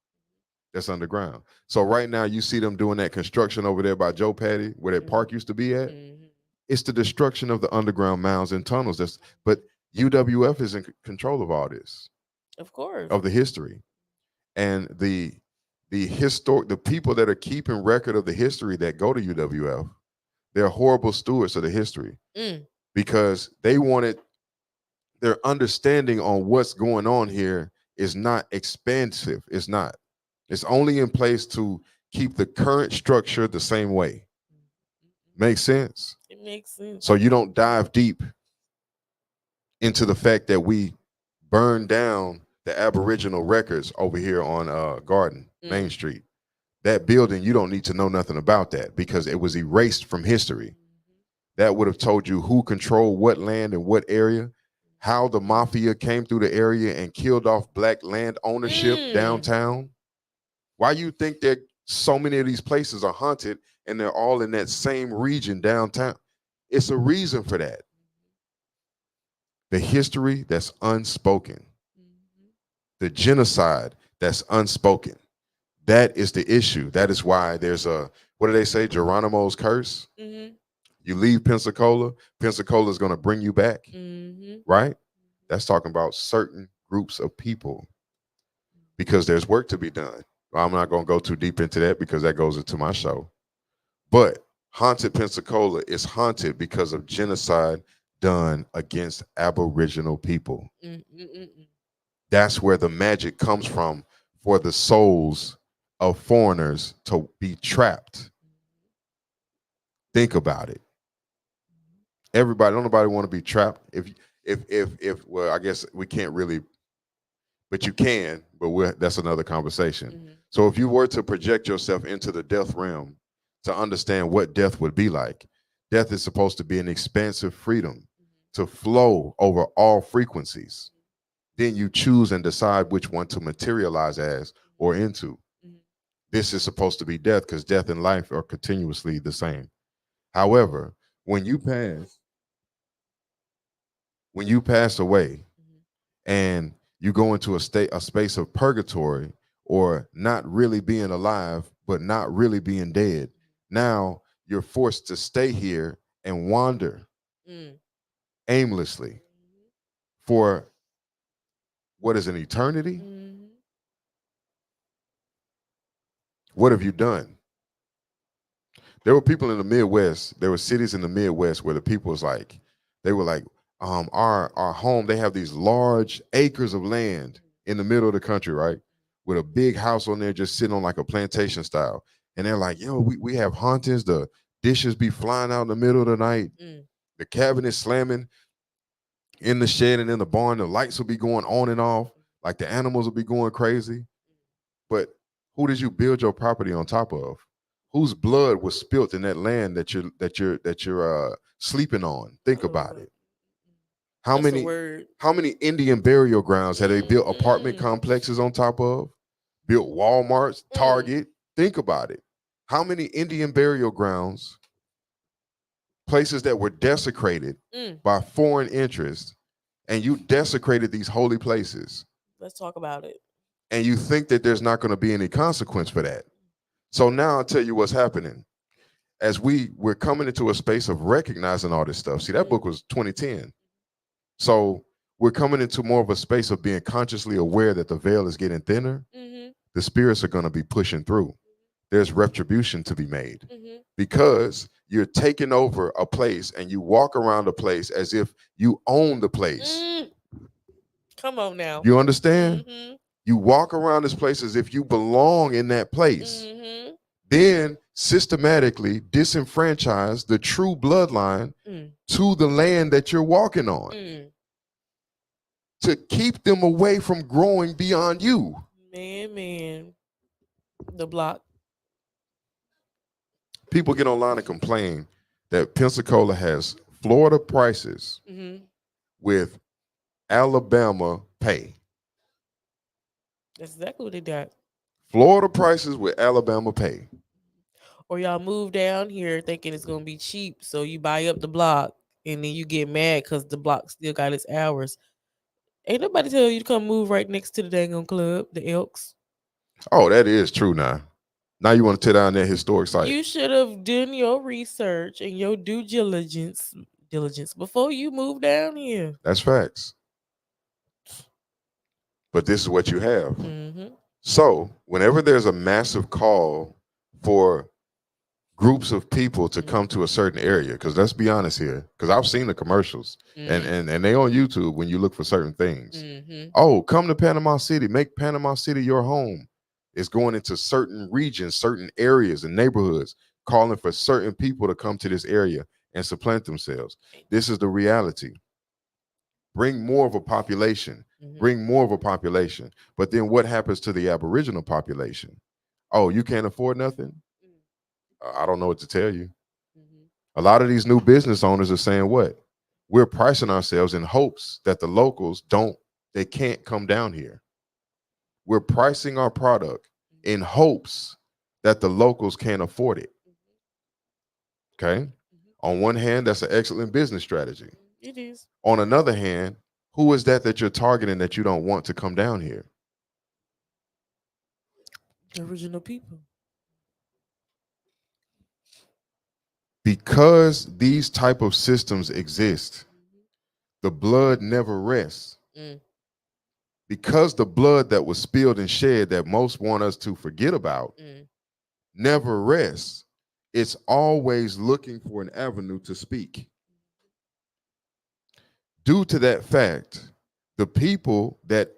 That's underground. So right now you see them doing that construction over there by Joe Patty, where that park used to be at. Mhm. It's the destruction of the underground mounds and tunnels. But UWF is in control of all this, Of course. of the history. And the people that are keeping record of the history that go to UWF, they're horrible stewards of the history Mm. because they wanted their understanding on what's going on here is not expansive. It's not. It's only in place to keep the current structure the same way. Makes sense? It makes sense. So you don't dive deep into the fact that we burned down the Aboriginal records over here on Garden, Main Street. That building, you don't need to know nothing about that because it was erased from history. That would have told you who controlled what land and what area, how the mafia came through the area and killed off black land ownership Mm. downtown. Why you think that so many of these places are haunted and they're all in that same region downtown? It's a reason for that. The history that's unspoken, the genocide that's unspoken. That is the issue. That is why there's a, what do they say, Geronimo's curse? Mhm. You leave Pensacola, Pensacola is going to bring you back, Mhm. right? That's talking about certain groups of people because there's work to be done. I'm not going to go too deep into that because that goes into my show. But haunted Pensacola is haunted because of genocide done against Aboriginal people. Mm, mm, mm, mm. That's where the magic comes from for the souls of foreigners to be trapped. Think about it. Everybody, don't nobody want to be trapped. If well, I guess we can't really, but you can, but that's another conversation. Mhm. So if you were to project yourself into the death realm to understand what death would be like, death is supposed to be an expansive freedom to flow over all frequencies. Then you choose and decide which one to materialize as or into. Mhm. This is supposed to be death because death and life are continuously the same. However, when you pass, when you pass away Mhm. and you go into a space of purgatory or not really being alive, but not really being dead, now you're forced to stay here and wander Mm. aimlessly for what is an eternity? Mhm. What have you done? There were people in the Midwest, there were cities in the Midwest where the people was like, they were like, our home, they have these large acres of land in the middle of the country, right? With a big house on there just sitting on like a plantation style. And they're like, yo, we have hauntings, the dishes be flying out in the middle of the night, Mm. the cabinet slamming in the shed and in the barn, the lights will be going on and off, like the animals will be going crazy. But who did you build your property on top of? Whose blood was spilt in that land that you're sleeping on? Think about Oh, it. How that's a many word. how many Indian burial grounds have they built apartment Mhm. complexes on top of? Built Walmarts, Mm. Target. Think about it. How many Indian burial grounds, places that were desecrated Mm. by foreign interests, and you desecrated these holy places, Let's talk about it. and you think that there's not going to be any consequence for that? So now I'll tell you what's happening. As we're coming into a space of recognizing all this stuff. See, that book was 2010. So we're coming into more of a space of being consciously aware that the veil is getting thinner. Mhm. The spirits are going to be pushing through. There's retribution to be made Mhm. because you're taking over a place and you walk around the place as if you own the place. Mm. Come on now. You understand? Mhm. You walk around this place as if you belong in that place. Mm-hmm. Then systematically disenfranchise the true bloodline Mm. to the land that you're walking on Mm. to keep them away from growing beyond you. Man. The block. People get online and complain that Pensacola has Florida prices Mm-hmm. with Alabama pay. That's exactly what they got. Florida prices with Alabama pay. Or y'all move down here thinking it's gonna be cheap, so you buy up the block, and then you get mad because the block still got its hours. Ain't nobody tell you to come move right next to the dang on club, the Elks. Oh, that is true now. Now you want to tear down that historic site. You should have done your research and your due diligence before you move down here. That's facts. But this is what you have. Mm-hmm. So, whenever there's a massive call for groups of people to come to a certain area, because let's be honest here, because I've seen the commercials and they on YouTube when you look for certain things. Mm-hmm. Oh, come to Panama City, make Panama City your home. It's going into certain regions, certain areas and neighborhoods, calling for certain people to come to this area and supplant themselves. This is the reality. Bring more of a population, bring more of a population. But then what happens to the Aboriginal population? Oh, you can't afford nothing? I don't know what to tell you. Mm-hmm. A lot of these new business owners are saying what? We're pricing ourselves in hopes that the locals they can't come down here. We're pricing our product in hopes that the locals can't afford it. Okay. On one hand, that's an excellent business strategy. It is. On another hand, who is that you're targeting that you don't want to come down here? The original people. Because these type of systems exist, the blood never rests. Mm. Because the blood that was spilled and shed that most want us to forget about never rests. It's always looking for an avenue to speak. Due to that fact, the people that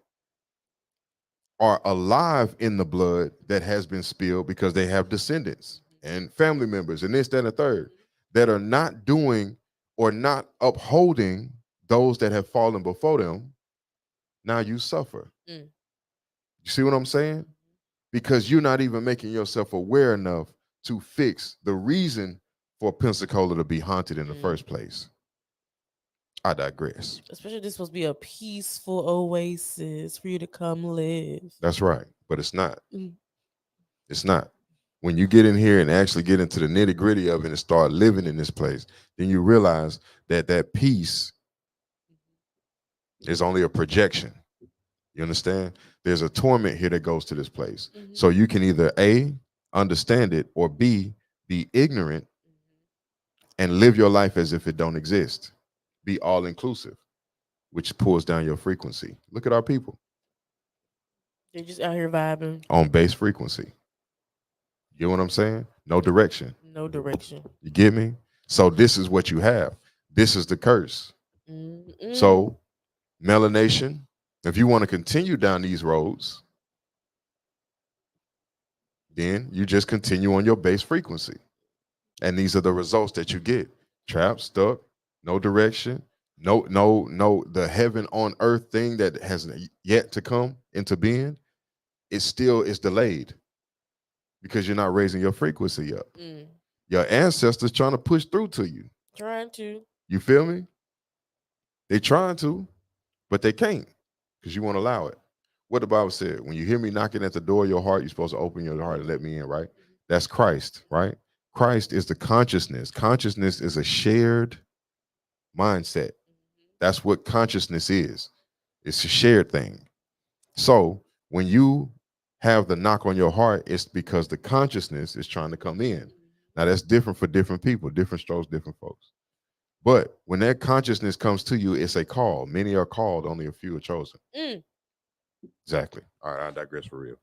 are alive in the blood that has been spilled because they have descendants and family members and this, that, and the third that are not doing or not upholding those that have fallen before them, now you suffer. You see what I'm saying? Because you're not even making yourself aware enough to fix the reason for Pensacola to be haunted in the first place. I digress. Especially this supposed to be a peaceful oasis for you to come live. That's right. But it's not. It's not. When you get in here and actually get into the nitty gritty of it and start living in this place, then you realize that that peace is only a projection. You understand? There's a torment here that goes to this place. So you can either A, understand it, or B, be ignorant and live your life as if it don't exist. Be all inclusive, which pulls down your frequency. Look at our people. They're just out here vibing. On base frequency. You know what I'm saying? No direction. No direction. You get me? So this is what you have. This is the curse. So, melanation, if you want to continue down these roads, then you just continue on your base frequency. And these are the results that you get. Trapped, stuck, no direction, no, the heaven on earth thing that has yet to come into being, it still is delayed because you're not raising your frequency up. Your ancestors trying to push through to you. Trying to. You feel me? They trying to, but they can't because you won't allow it. What the Bible said, when you hear me knocking at the door of your heart, you're supposed to open your heart and let me in, right? That's Christ, right? Christ is the consciousness. Consciousness is a shared mindset. That's what consciousness is. It's a shared thing. So when you have the knock on your heart, it's because the consciousness is trying to come in. Now that's different for different people, different strokes, different folks. But when that consciousness comes to you, it's a call. Many are called, only a few are chosen. Exactly. All right, I digress for real.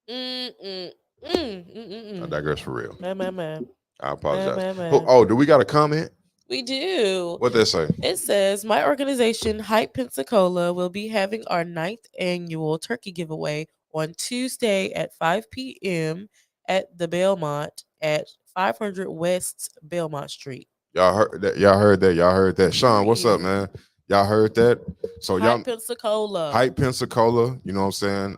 I digress for real. Man. I apologize. Oh, do we got a comment? We do. What they say? It says my organization, Hype Pensacola, will be having our ninth annual turkey giveaway on Tuesday at 5 p.m. at the Belmont at 500 West Belmont Street. Y'all heard that? Y'all heard that? Y'all heard that? Sean, what's up, Period. man? Y'all heard that? So y'all Hype Pensacola. hype Pensacola, you know what I'm saying?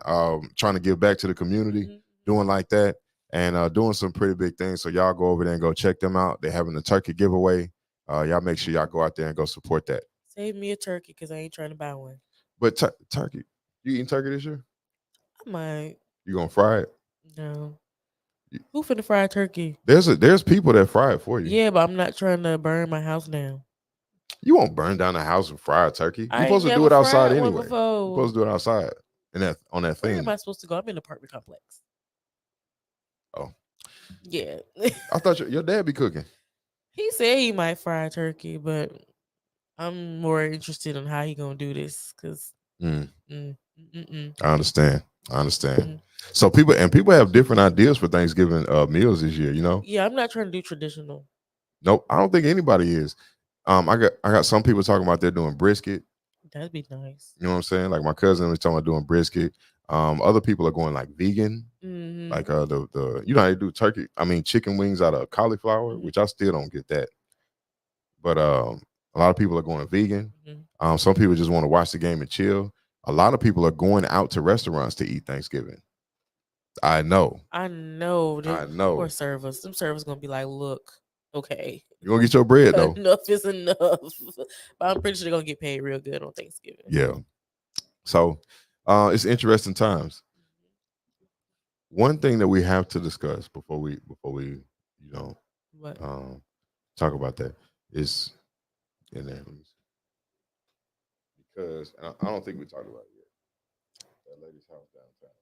Trying to give back to the community, Mhm. doing like that, and doing some pretty big things. So y'all go over there and go check them out. They're having a turkey giveaway. Y'all make sure y'all go out there and go support that. Save me a turkey because I ain't trying to buy one. But turkey, you eating turkey this year? I might. You gonna fry it? No. Who finna fry turkey? There's people that fry it for you. Yeah, but I'm not trying to burn my house down. You won't burn down the house and fry a turkey. You're I ain't supposed to do never it outside fried one anyway. You're before. supposed to do it outside and that on that Where am thing. I supposed to go? I'm in an apartment complex. Oh, Yeah. I thought your dad be cooking. He said he might fry a turkey, but I'm more interested in how he gonna do this because Mm, mm, mm-mm, I understand. I understand. mm. So people have different ideas for Thanksgiving meals this year. You know, Yeah, I'm not trying to do traditional. nope. I don't think anybody is. I got some people talking about they're doing brisket. That'd be nice. You know what I'm saying? Like my cousin was talking about doing brisket. Other people are going like vegan. Mm-hmm. Like the you know how they do turkey. I mean chicken wings out of cauliflower, Mm-hmm. which I still don't get that. But a lot of people are going vegan. Mm-hmm. Some people just want to watch the game and chill. A lot of people are going out to restaurants to eat Thanksgiving. I know. I know I them poor know. servers. Them servers gonna be like, look, okay, You're gonna get your bread though. enough is enough. But I'm pretty sure they're gonna get paid real good on Thanksgiving. Yeah. So it's interesting times. One thing that we have to discuss before we you know What? um, talk about that is in there because I don't think we talked about it yet. That lady's house downtown.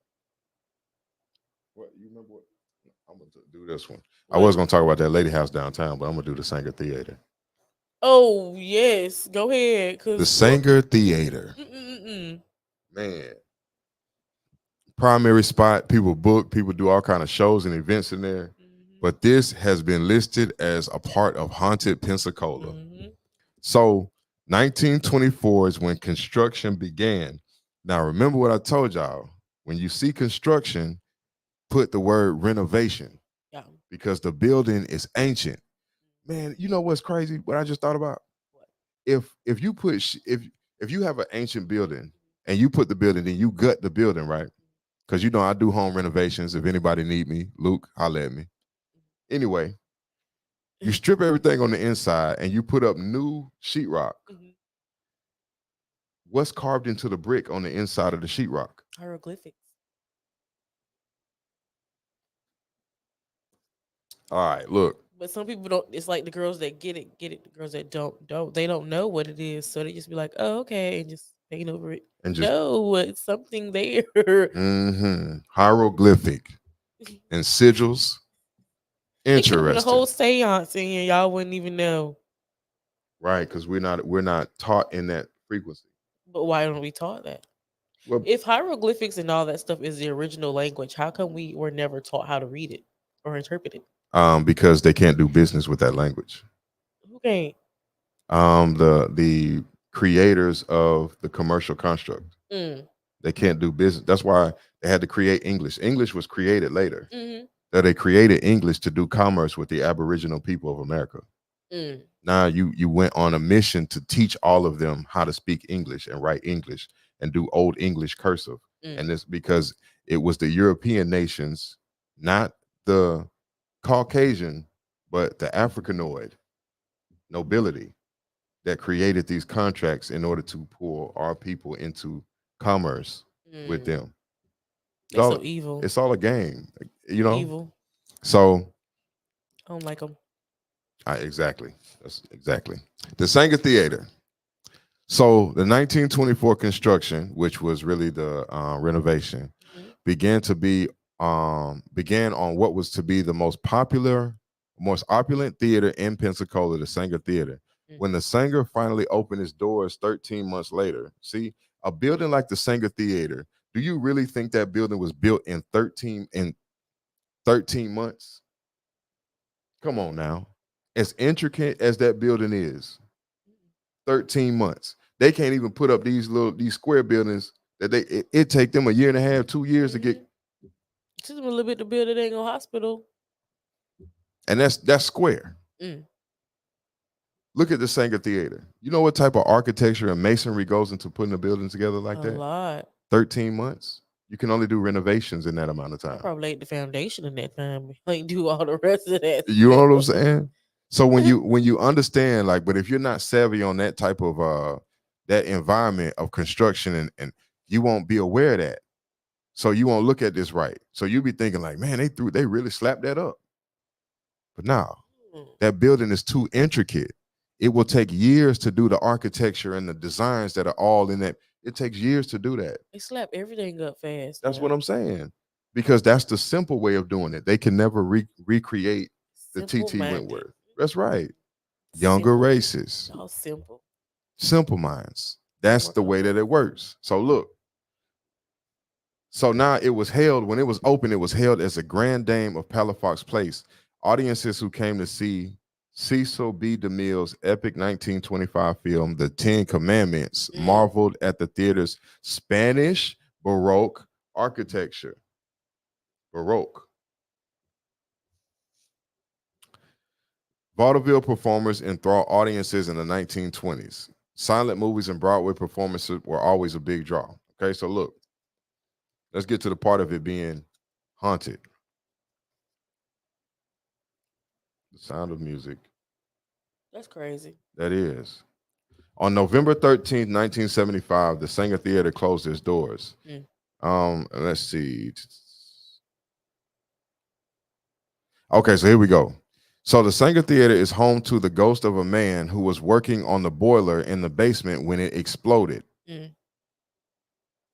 What you remember? What I'm gonna do this one. I What? was gonna talk about that lady house downtown, but I'm gonna do the Sanger Theater. Oh yes, go ahead. The Cause Sanger Theater, mm-mm-mm. man, primary spot. People book. People do all kind of shows and events in there. Mhm, But this has been listed as a part of Haunted Pensacola. mhm. So 1924 is when construction began. Now remember what I told y'all. When you see construction, put the word renovation Yeah. because the building is ancient. Man, you know what's crazy? What I just thought about? What? If you put if you have an ancient building and you put the building, then you gut the building, right? Because you know I do home renovations. If anybody need me, Luke, holla at me. Anyway, you strip everything on the inside and you put up new sheetrock. Mhm. What's carved into the brick on the inside of the sheetrock? Hieroglyphics. All right, look, But some people don't. It's like the girls that get it, get it. The girls that don't. They don't know what it is, so they just be like, "Oh, okay," and just paint over it. and just No, it's something there. hieroglyphic and sigils. It could have been a Interesting, whole seance, and y'all wouldn't even know. right? Because we're not taught in that frequency. But why don't we taught that? Well, If hieroglyphics and all that stuff is the original language, how come we were never taught how to read it or interpret it? because they can't do business with that language. Who can't? The creators of the commercial construct, Mm. they can't do business. That's why they had to create English. English was created later. Mm-hmm. That they created English to do commerce with the Aboriginal people of America. Mm. Now you went on a mission to teach all of them how to speak English and write English and do old English cursive. Mm. And this because it was the European nations, not the Caucasian, but the Africanoid nobility that created these contracts in order to pull our people into commerce with Mm. them. They so evil. It's all a game, you know. Evil. So I don't like them. exactly, that's exactly the Sanger Theater. So the 1924 construction, which was really the renovation, Mm-hmm. began on what was to be the most popular, most opulent theater in Pensacola, the Sanger Theater. Mm. When the Sanger finally opened its doors 13 months later, see, a building like the Sanger Theater, do you really think that building was built in 13 months? Come on now. as intricate as that building is, 13 months. They can't even put up these square buildings that it take them a year and a half, 2 years to get. Just a little bit to build it ain't no hospital. And that's square. Mm. Look at the Sanger Theater. You know what type of architecture and masonry goes into putting a building together like A that? lot. 13 months. You can only do renovations in that amount of I time. probably laid the foundation in that time. Like do all the rest of that. You know what I'm saying? So when you understand, like, but if you're not savvy on that type of that environment of construction and you won't be aware of that. So you won't look at this right. So you'll be thinking like, man, they really slapped that up. But no, that building is too intricate. It will take years to do the architecture and the designs that are all in that. It takes years to do that. They slap everything up fast. That's what I'm saying. Because that's the simple way of doing it. They can never recreate the TT Wentworth. That's right. Younger races. All simple. Simple minds. That's the way that it works. So look. So now it was held, when it was open, it was held as a Grand Dame of Palafox Place. Audiences who came to see Cecil B. DeMille's epic 1925 film, The Ten Commandments, marveled at the theater's Spanish Baroque architecture. Baroque. Vaudeville performers enthralled audiences in the 1920s. Silent movies and Broadway performances were always a big draw. Okay, so look, let's get to the part of it being haunted. The Sound of Music. That's crazy. That is. On November 13th, 1975, the Sanger Theater closed its doors. Let's see. Okay, so here we go. So the Sanger Theater is home to the ghost of a man who was working on the boiler in the basement when it exploded.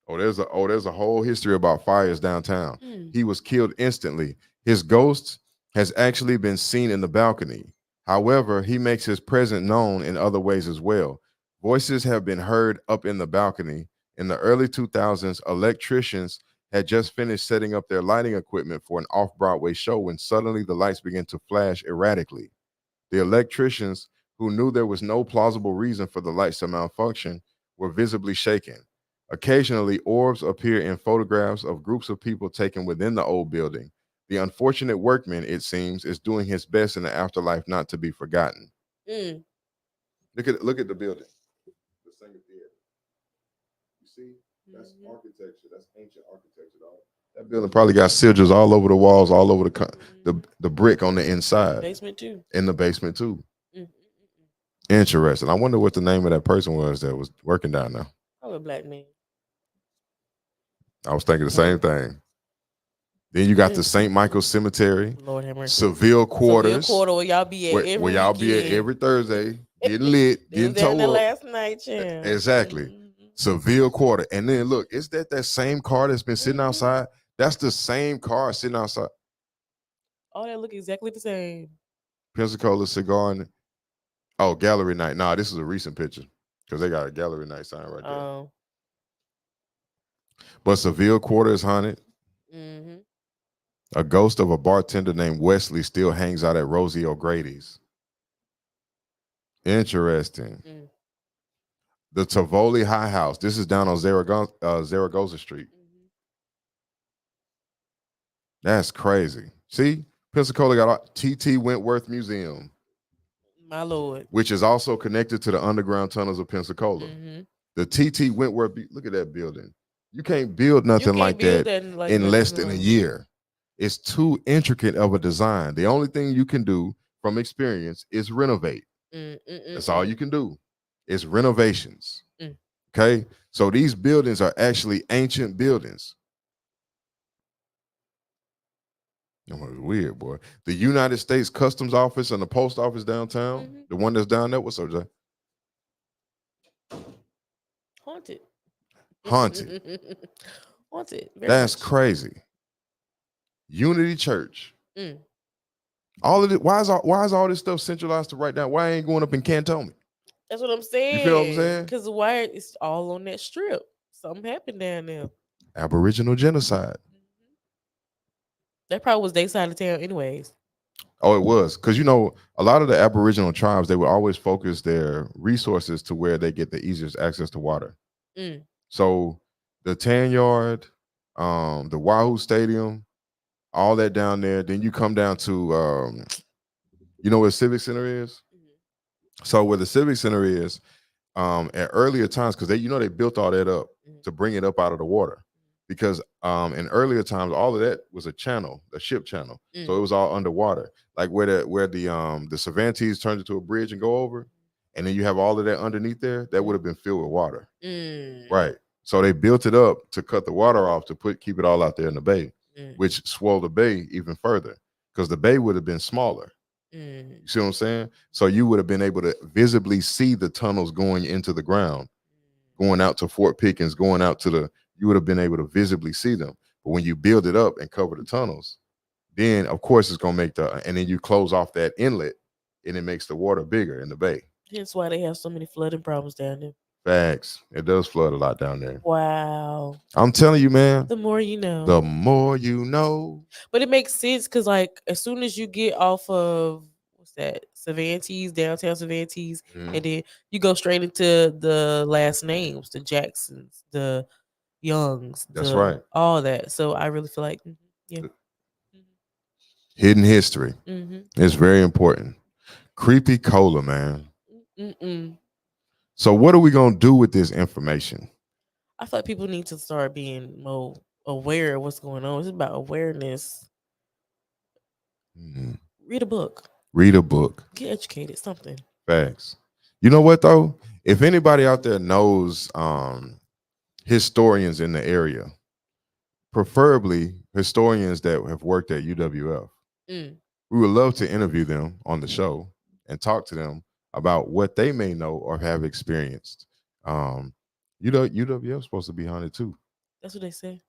There's a whole history about fires downtown. He was killed instantly. His ghost has actually been seen in the balcony. However, he makes his presence known in other ways as well. Voices have been heard up in the balcony. In the early 2000s, electricians had just finished setting up their lighting equipment for an off-Broadway show when suddenly the lights began to flash erratically. The electricians, who knew there was no plausible reason for the lights to malfunction, were visibly shaken. Occasionally, orbs appear in photographs of groups of people taken within the old building. The unfortunate workman, it seems, is doing his best in the afterlife not to be forgotten. Look at the building. The Sanger Theater. You see? That's architecture. That's ancient architecture, dog. That building probably got sigils all over the walls, all over the brick on the inside. Basement too. In the basement too. Interesting. I wonder what the name of that person was that was working down there. Probably a black man. I was thinking the same thing. Then you got the St. Michael's Cemetery, Lord have mercy. Seville Quarters, Seville Quarter where y'all be at where y'all be at every Thursday, getting lit, getting towed up. Last night, yeah. Exactly. Seville Quarter. And then look, is that same car that's been sitting outside? That's the same car sitting outside. Oh, that look exactly the same. Pensacola Cigar and gallery night. Nah, this is a recent picture because they got a gallery night sign right there. But Seville Quarter is haunted. A ghost of a bartender named Wesley still hangs out at Rosie O'Grady's. Interesting. The Tivoli High House. This is down on Zaragoza Street. That's crazy. See, Pensacola got T.T. Wentworth Museum. My Lord. Which is also connected to the underground tunnels of Pensacola. The T.T. Wentworth, look at that building. You can't build nothing like that in less than a year. It's too intricate of a design. The only thing you can do from experience is renovate. That's all you can do. It's renovations. Okay? So these buildings are actually ancient buildings. It's weird, boy. The United States Customs Office and the Post Office downtown, the one that's down there, what's up, Jay? Haunted. Haunted. That's crazy. Unity Church. All of it. Why is all this stuff centralized to right now? Why ain't going up in Canton? That's what I'm saying. You feel what I'm saying? Because why it's all on that strip. Something happened down there. Aboriginal genocide. That probably was their side of town, anyways. Oh, it was because a lot of the Aboriginal tribes they would always focus their resources to where they get the easiest access to water. Mm, So the Tan Yard, the Wahoo Stadium, all that down there. Then you come down to where Civic Center is. mhm, So where the Civic Center is, at earlier times, because they built all that up mhm, to bring it up out of the water. Because in earlier times, all of that was a channel, a ship channel. So it mm, was all underwater. Like where the Cervantes turned into a bridge and go over, and then you have all of that underneath there, that would have been filled with water. mm, Right. So they built it up to cut the water off to keep it all out there in the bay, mm, which swelled the bay even further because the bay would have been smaller. mm, You see what I'm saying? So you would have been able to visibly see the tunnels going into the ground, going out to Fort Pickens, going out to you would have been able to visibly see them. But when you build it up and cover the tunnels, then of course it's gonna and then you close off that inlet and it makes the water bigger in the bay. Hence why they have so many flooding problems down there. Facts. It does flood a lot down there. Wow. I'm telling you, man, The more you the know. more you know. But it makes sense because, like, as soon as you get off of what's that, Cervantes, downtown Cervantes, Mhm. and then you go straight into the last names, the Jacksons, the Youngs, That's right. the all that. So I really feel like, yeah. Hidden history Mm-hmm. is very important. Creepy cola, man. Mm-mm. So what are we gonna do with this information? I feel like people need to start being more aware of what's going on. It's about awareness. Mhm. Read a book. Read a book. Get educated. Something. Facts. You know what though? If anybody out there knows historians in the area, preferably historians that have worked at UWF, Mm. we would love to interview them on the show and talk to them about what they may know or have experienced. Um, UWF is supposed to be haunted too. That's what they say.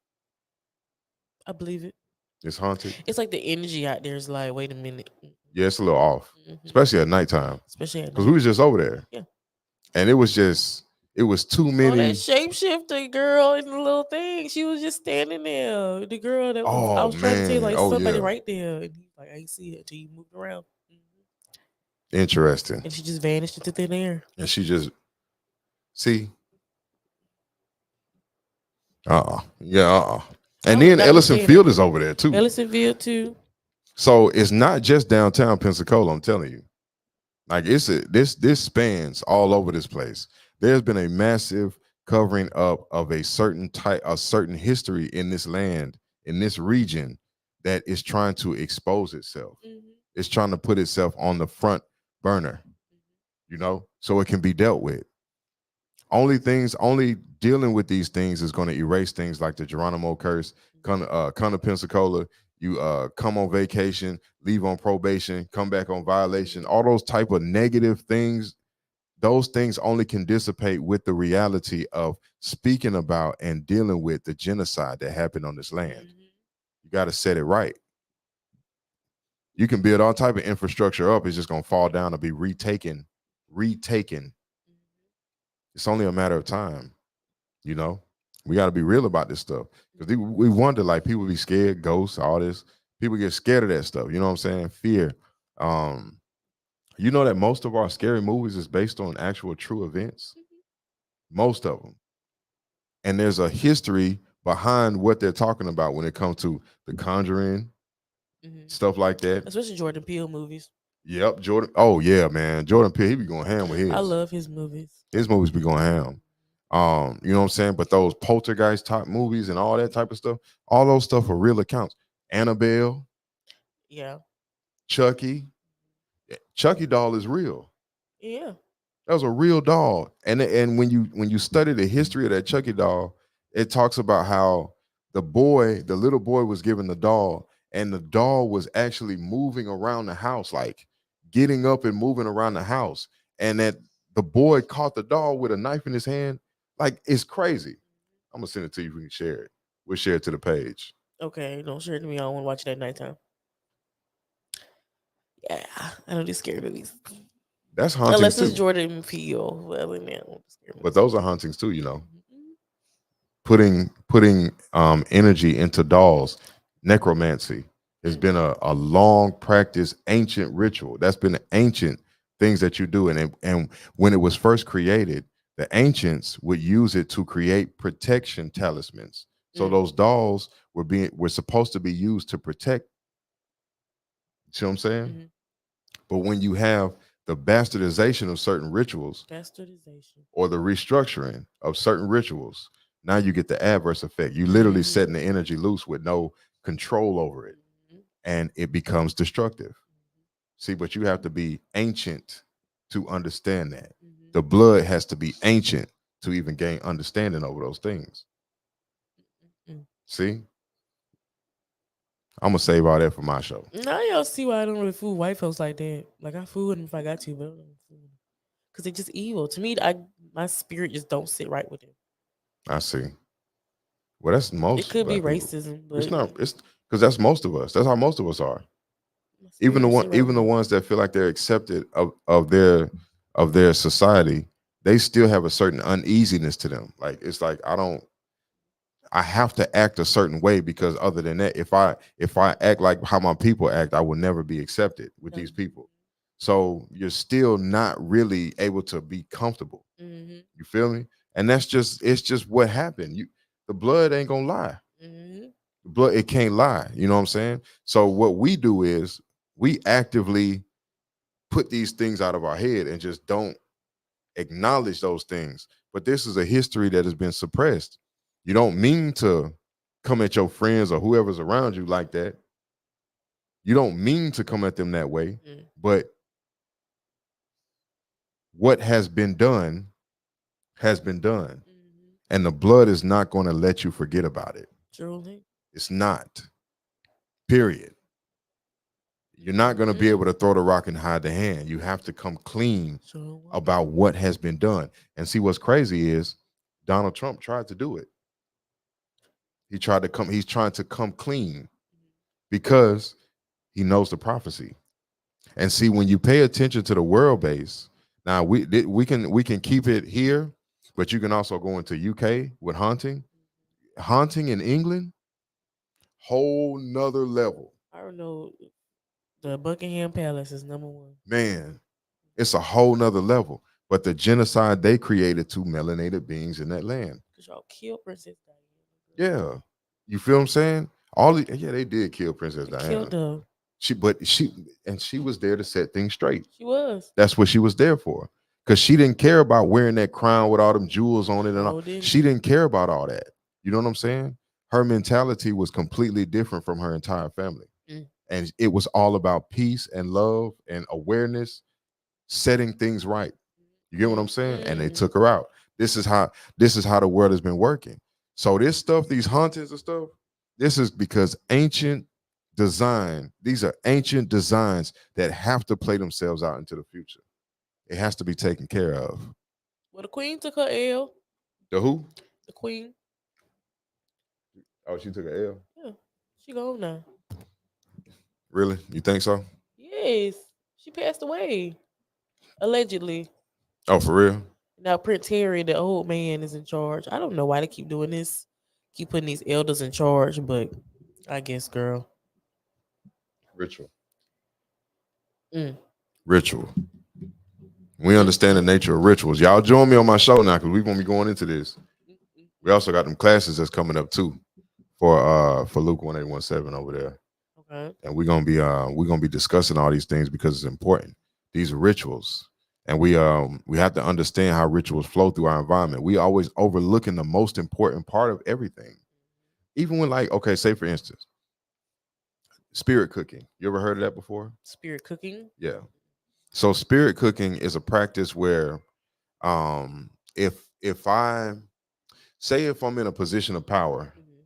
I believe it. It's haunted. It's like the energy out there is like, wait a minute. Yeah, it's a little off, Mm-hmm. especially at nighttime. Especially at Because we night. was just over there. Yeah. And it was too Oh, that many. shapeshifter girl in the little thing. She was just standing there. The girl that was, I Oh was trying to tell you, man. like, Oh somebody yeah. right there. And he's like, I ain't see it until you moved around. Interesting. And she just vanished into thin air. And she just see. Yeah, And then That was Ellison standing. Field is over there too. Ellisonville too. So it's not just downtown Pensacola, I'm telling you. Like this spans all over this place. There's been a massive covering up of a certain history in this land, in this region, that is trying to expose itself. Mm-hmm. It's trying to put itself on the front burner, so it can be dealt with. Only dealing with these things is going to erase things like the Geronimo curse. Come to Pensacola, you come on vacation, leave on probation, come back on violation. All those type of negative things, those things only can dissipate with the reality of speaking about and dealing with the genocide that happened on this land. Mm-hmm. You got to set it right. You can build all type of infrastructure up, it's just going to fall down and be retaken. It's only a matter of time. We got to be real about this stuff because we wonder, like, people be scared, ghosts, all this. People get scared of that stuff. You know what I'm saying? Fear. Um, you know that most of our scary movies is based on actual true events. Most of them, and there's a history behind what they're talking about when it comes to The Conjuring, stuff like that. Especially Jordan Peele movies. Yep, Jordan. Oh yeah, man, Jordan Peele. He be going ham with his. I love his movies. His movies be going ham. You know what I'm saying? But those poltergeist type movies and all that type of stuff, all those stuff are real accounts. Annabelle, Yeah. Chucky. Chucky doll is real. Yeah. That was a real doll. And when you study the history of that Chucky doll, it talks about how the little boy was given the doll, and the doll was actually moving around the house, like getting up and moving around the house. And that the boy caught the doll with a knife in his hand. Like, it's crazy. I'm gonna send it to you. We can share it. We'll share it to the page. Okay, don't share it to me. I don't want to watch it at nighttime. Yeah, I don't do scary movies. That's hauntings Unless too. it's Jordan Peele. Well, then I don't do scary But movies. those are hauntings too, putting energy into dolls, necromancy. It's been a long practice, ancient ritual. That's been ancient things that you do. And when it was first created, the ancients would use it to create protection talismans. So those dolls were supposed to be used to protect. See what I'm saying? Mhm. But when you have the bastardization of certain rituals Bastardization. or the restructuring of certain rituals, now you get the adverse effect. You literally Mhm. setting the energy loose with no control over it, Mhm. and it becomes destructive. See, but you have to be ancient to understand that. Mhm. The blood has to be ancient to even gain understanding over those things. Mhm. See, I'm gonna save all that for my show. Now y'all see why I don't really fool white folks like that. Like I fool them if I got to, but I don't fool them because they're just evil. To me, my spirit just don't sit right with them. I see. Well, that's It most could be black people. racism, It's but not. It's because that's most of us. That's how most of us are. my spirit don't sit right with Even the them. ones that feel like they're accepted of their society, they still have a certain uneasiness to them. Like it's like I have to act a certain way because other than that, if I act like how my people act, I will never be accepted with these people. So you're still not really able to be comfortable. Mm-hmm. You feel me? And that's just it's just what happened. The blood ain't gonna lie. Mm-hmm. The blood it can't lie. You know what I'm saying? So what we do is we actively put these things out of our head and just don't acknowledge those things. But this is a history that has been suppressed. You don't mean to come at your friends or whoever's around you like that. You don't mean to come at them that way. Mm. But what has been done. Mm-hmm. And the blood is not going to let you forget about it. Truly. It's not. Period. You're not going to be Mm-hmm. able to throw the rock and hide the hand. You have to come clean Sure will. about what has been done. And see what's crazy is Donald Trump tried to do it. He's trying to come clean because he knows the prophecy. And see, when you pay attention to the world base, now we can keep it here, but you can also go into UK with haunting. Haunting in England, whole nother level. I don't know. The Buckingham Palace is number one. Man, it's a whole nother level. But the genocide they created to melanated beings in that land. Cause y'all killed Princess Diana. Yeah. You feel what I'm saying? Yeah, they did kill Princess They killed Diana. her. She was there to set things straight. She was. That's what she was there for. Because she didn't care about wearing that crown with all them jewels on it and all. Oh, didn't. She didn't care about all that. You know what I'm saying? Her mentality was completely different from her entire family. Mm. And it was all about peace and love and awareness, setting things right. You get what I'm saying? And they Mm. took her out. This is how the world has been working. So this stuff, these hauntings and stuff, this is because these are ancient designs that have to play themselves out into the future. It has to be taken care of. Well, the queen took her L. The who? The queen. Oh, she took an L. Yeah. She gone now. Really? You think so? Yes. She passed away. Allegedly. Oh, for real? Now Prince Harry, the old man, is in charge. I don't know why they keep doing this. Keep putting these elders in charge, but I guess, girl. Ritual. Mm. Ritual. We Mm, understand the mm, nature of rituals. Y'all join me on my show now because we're gonna be going into this. mm, mm. We also got them classes that's coming up too for Luke 1817 over there. Okay. And we're gonna be discussing all these things because it's important. These rituals. And we have to understand how rituals flow through our environment. We always overlooking the most important part of everything. Even when like, okay, say for instance, spirit cooking. You ever heard of that before? Spirit cooking. Yeah. So spirit cooking is a practice where if I say if I'm in a position of power Mm-hmm.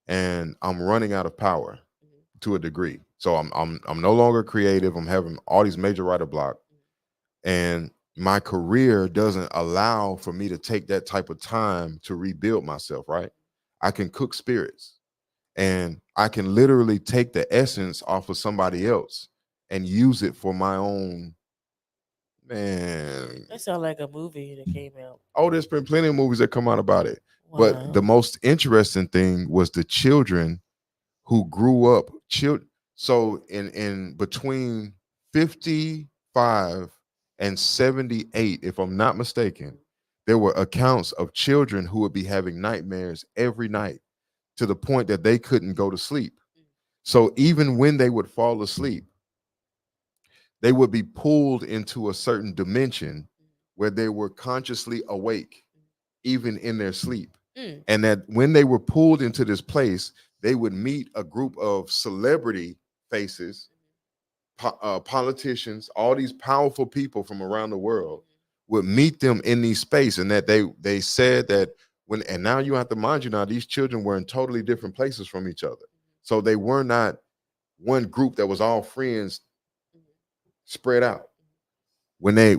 and I'm running out of power Mm-hmm. to a degree. So I'm no longer creative. I'm having all these major writer block, and my career doesn't allow for me to take that type of time to rebuild myself, right? I can cook spirits and I can literally take the essence off of somebody else and use it for my own man. That sounds like a movie that came out. Oh, there's been plenty of movies that come out about it. But the Wow. most interesting thing was the children who grew up. So in between 55 and 78, if I'm not mistaken, there were accounts of children who would be having nightmares every night to the point that they couldn't go to sleep. So even when they would fall asleep, they would be pulled into a certain dimension where they were consciously awake, even in their sleep. Mm. And that when they were pulled into this place, they would meet a group of celebrity faces, politicians, all these powerful people from around the world would meet them in these space, and that they said that when, and now you have to mind you, now these children were in totally different places from each other, so they were not one group that was all friends spread out. When they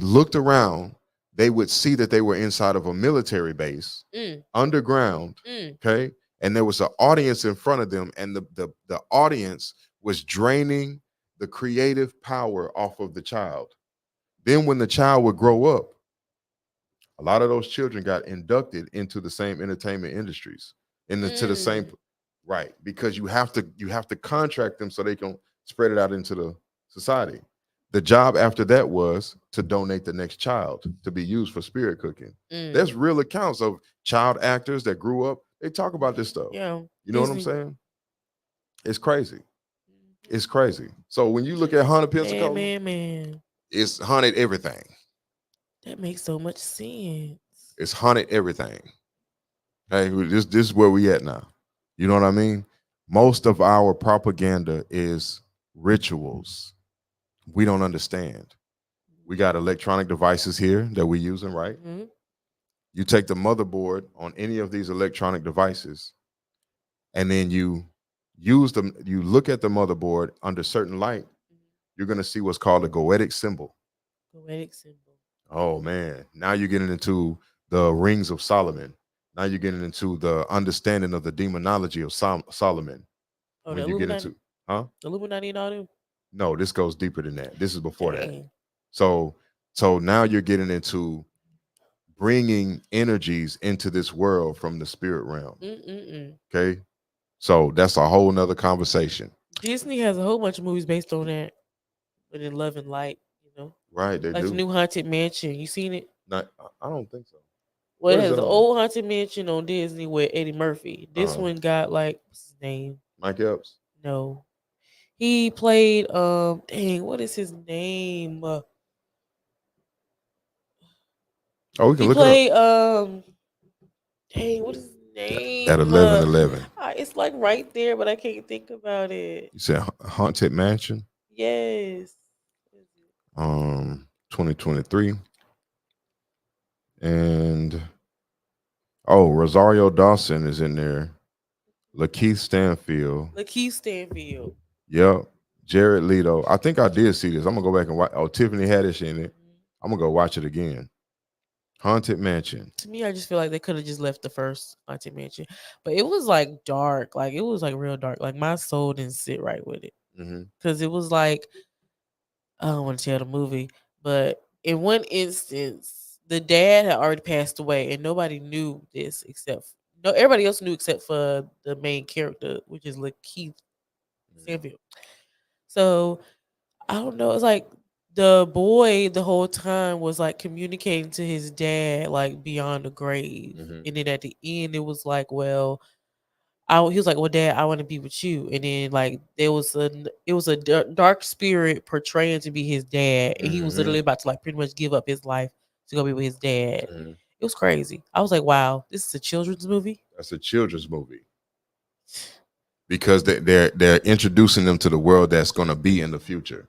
looked around, they would see that they were inside of a military base Mm. underground. Mm. Okay, and there was an audience in front of them, and the audience was draining the creative power off of the child. Then when the child would grow up, a lot of those children got inducted into the same entertainment industries, to the same, Mm. right, because you have to contract them so they can spread it out into the society. The job after that was to donate the next child to be used for spirit cooking. There's Mm. real accounts of child actors that grew up. They talk about this stuff. Yeah. You know what I'm Disney. saying? It's crazy. It's crazy. So when you look at haunted Man, Pensacola, man, man. it's haunted everything. That makes so much sense. It's haunted everything. Hey, this is where we at now. You know what I mean? Most of our propaganda is rituals. We don't understand. We got electronic devices here that we're using, right? Mm-hmm. You take the motherboard on any of these electronic devices, and then you use them, you look at the motherboard under certain light, you're going to see what's called a goetic symbol. Poetic symbol. Oh man, now you're getting into the rings of Solomon. Now you're getting into the understanding of the demonology of Solomon. Oh, the When you get Illuminati. into, huh? Illuminati and all them. No, this goes deeper than that. This is before that. Dang. So, so now you're getting into bringing energies into this world from the spirit realm. Mm-mm-mm. Okay, so that's a whole nother conversation. Disney has a whole bunch of movies based on that. But in Love and Light, you know. Right, they Like the do. new Haunted Mansion. You seen it? Not, I don't think so. Well, What it is has it an on? old Haunted Mansion on Disney with Eddie Murphy. This Uh, one got like what's his name? Mike Epps. No. He played dang, what is his name? Oh, we can He look it up played dang, what is his at name? 11:11. It's like right there, but I can't think about it. You said Haunted Mansion, Yes. 2023, and oh, Rosario Dawson is in there. Lakeith Stanfield. Lakeith Stanfield. Yep. Jared Leto. I think I did see this. I'm gonna go back and watch. Oh, Tiffany Haddish in it. I'm gonna go watch it again. Haunted Mansion. To me, I just feel like they could have just left the first Haunted Mansion, but it was like dark, like it was like real dark. Like my soul didn't sit right with it Mm-hmm. because it was like I don't want to tell the movie, but in one instance, the dad had already passed away, and nobody knew this except no, everybody else knew except for the main character, which is Lakeith Stanfield. So I don't know. It's like the boy the whole time was like communicating to his dad like beyond the grave, Mm-hmm. and then at the end it was like, well, he was like, well, Dad, I want to be with you, and then like it was a dark spirit portraying to be his dad, and he was Mm-hmm. literally about to like pretty much give up his life to go be with his dad. Mm-hmm. It was crazy. I was like, wow, this is a children's movie. That's a children's movie because they're introducing them to the world that's gonna be in the future.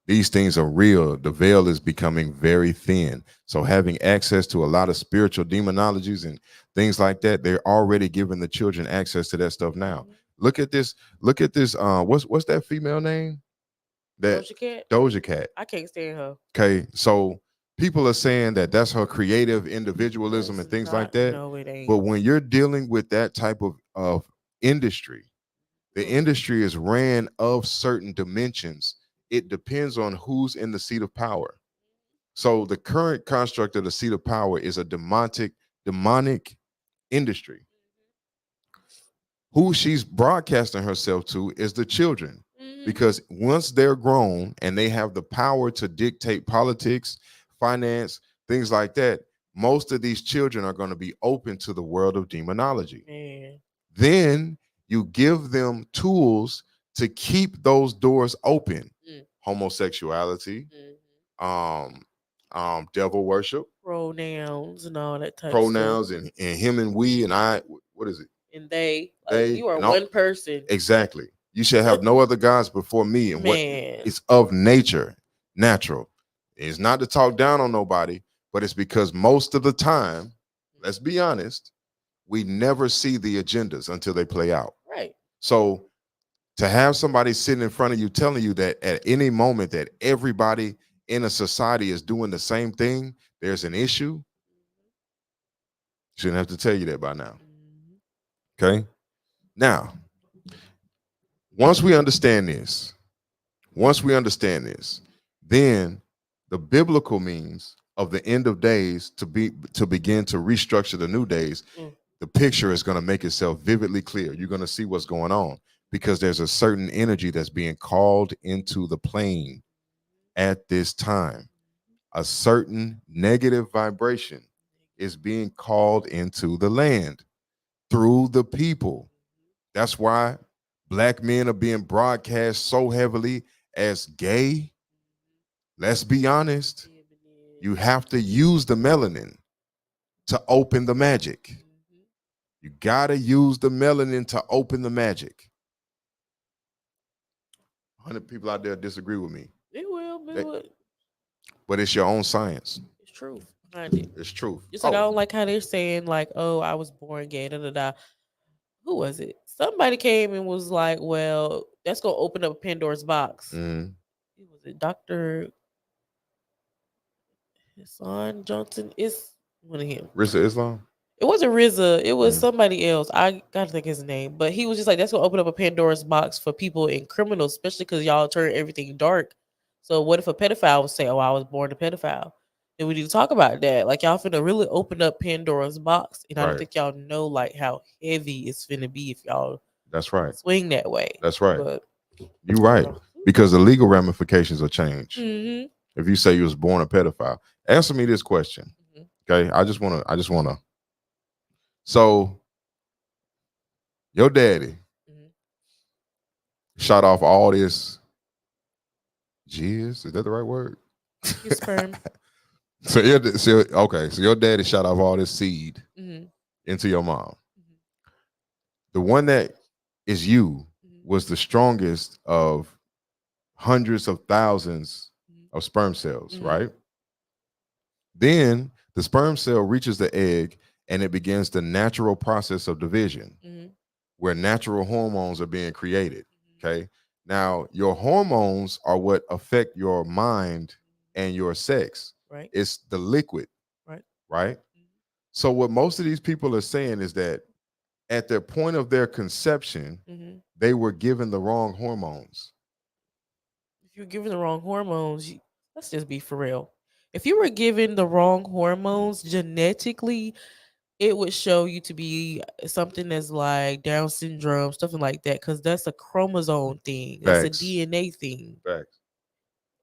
These things are real. The veil is becoming very thin. So having access to a lot of spiritual demonologies and things like that, they're already giving the children access to that stuff now. Look at this. Look at this. What's that female name? That Doja Cat. Doja Cat. I can't stand her. Okay, so people are saying that that's her creative individualism and It's things like not. that. No, it ain't. But when you're dealing with that type of industry, the industry is ran of certain dimensions. It depends on who's in the seat of power. So the current construct of the seat of power is a demonic industry. Who she's broadcasting herself to is the children. because once they're grown and they have the power to dictate politics, finance, things like that, most of these children are going to be open to the world of demonology. Man. Then you give them tools to keep those doors open. Homosexuality, um, devil worship, Pronouns and all that type of pronouns, stuff. and him and we and I. What is it? And they, like, They you are and all, one person. exactly. You shall have no other gods before me. And what Man. it's of nature, natural. It's not to talk down on nobody, but it's because most of the time, let's be honest, we never see the agendas until they play out. Right. So to have somebody sitting in front of you telling you that at any moment that everybody in a society is doing the same thing, there's an issue. Shouldn't have to tell you that by now. Okay. Now, once we understand this, then the biblical means of the end of days to begin to restructure the new days, the picture is going to make itself vividly clear. You're going to see what's going on because there's a certain energy that's being called into the plane at this time. A certain negative vibration is being called into the land through the people. That's why black men are being broadcast so heavily as gay. Let's be honest. You have to use the melanin to open the magic. You got to use the melanin to open the magic. 100 people out there disagree with me. It will, but it's your own science. It's truth behind it. It's truth. Just like I don't like how they're saying, like, oh, I was born gay, da da da. Who was it? Somebody came and was like, well, that's gonna open up Pandora's box. Mm-hmm. Was it Dr. Hassan Johnson? It's one of him. Rizza Islam? It wasn't RZA. It was somebody else. I gotta think his name. But he was just like, that's gonna open up a Pandora's box for people and criminals, especially because y'all turn everything dark. So what if a pedophile would say, oh, I was born a pedophile? Then we need to talk about that. Like, y'all finna really open up Pandora's box. And I don't think y'all know like how heavy it's finna be if y'all swing that way. That's right. But, you're right. Because the legal ramifications will change. If you say you was born a pedophile. Answer me this question. Okay. I just wanna. So your daddy shot off all this jizz. Is that the right word? Sperm. So your daddy shot off all this seed into your mom. The one that is you was the strongest of hundreds of thousands of sperm cells, right? Then the sperm cell reaches the egg and it begins the natural process of division where natural hormones are being created. Okay. Now, your hormones are what affect your mind and your sex. Right. It's the liquid. Right. So what most of these people are saying is that at the point of their conception, they were given the wrong hormones. If you're given the wrong hormones, let's just be for real. If you were given the wrong hormones genetically, it would show you to be something that's like Down syndrome, something like that, because that's a chromosome thing. That's a DNA thing.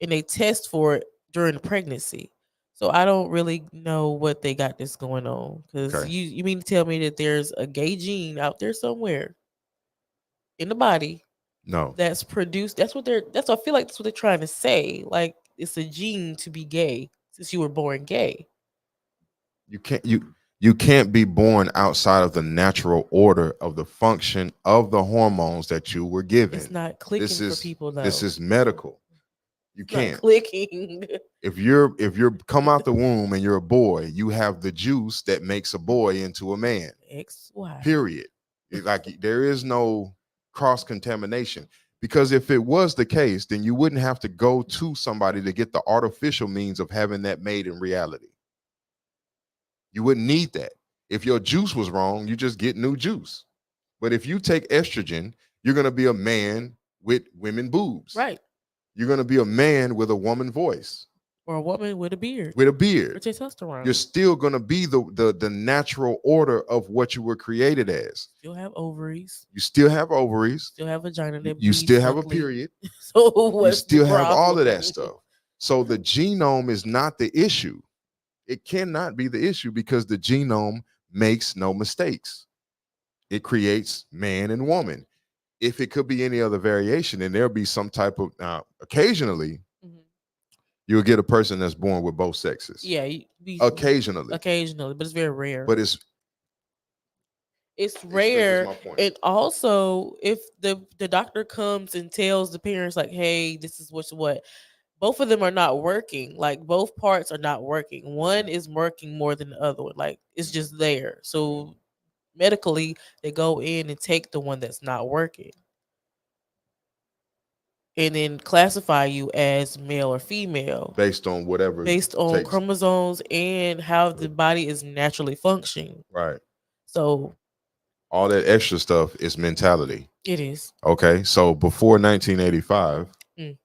And they test for it during the pregnancy. So I don't really know what they got this going on. Because you mean to tell me that there's a gay gene out there somewhere in the body? No. That's produced. That's what I feel like that's what they're trying to say. Like, it's a gene to be gay since you were born gay. You can't be born outside of the natural order of the function of the hormones that you were given. It's not clicking for people though. This is medical. You can't. Not clicking. If you're come out the womb and you're a boy, you have the juice that makes a boy into a man. XY. Period. Like, there is no cross contamination. Because if it was the case, then you wouldn't have to go to somebody to get the artificial means of having that made in reality. You wouldn't need that. If your juice was wrong, you just get new juice. But if you take estrogen, you're going to be a man with women boobs. Right. You're going to be a man with a woman voice. Or a woman with a beard. with a Or beard. testosterone. You're still going to be the natural order of what you were created as. Still have ovaries. You still have ovaries. Still have vagina that You bleeds still have a funky. period. So You what's the still have all problem? of that stuff. So the genome is not the issue. It cannot be the issue because the genome makes no mistakes. It creates man and woman. If it could be any other variation, then there'll be some type of occasionally Mhm. you'll get a person that's born with both sexes. Yeah, Occasionally. occasionally, but it's very rare. But it's Rare. my point. And also, if the doctor comes and tells the parents like, "Hey, this is what's what," both of them are not working. Like both parts are not working. One is working more than the other one. Like it's just there. So medically, they go in and take the one that's not working, and then classify you as male or female Based on whatever based on takes. chromosomes and how the body is naturally functioning. Right. So All that extra stuff is mentality. it is. Okay. So before 1985, Mm.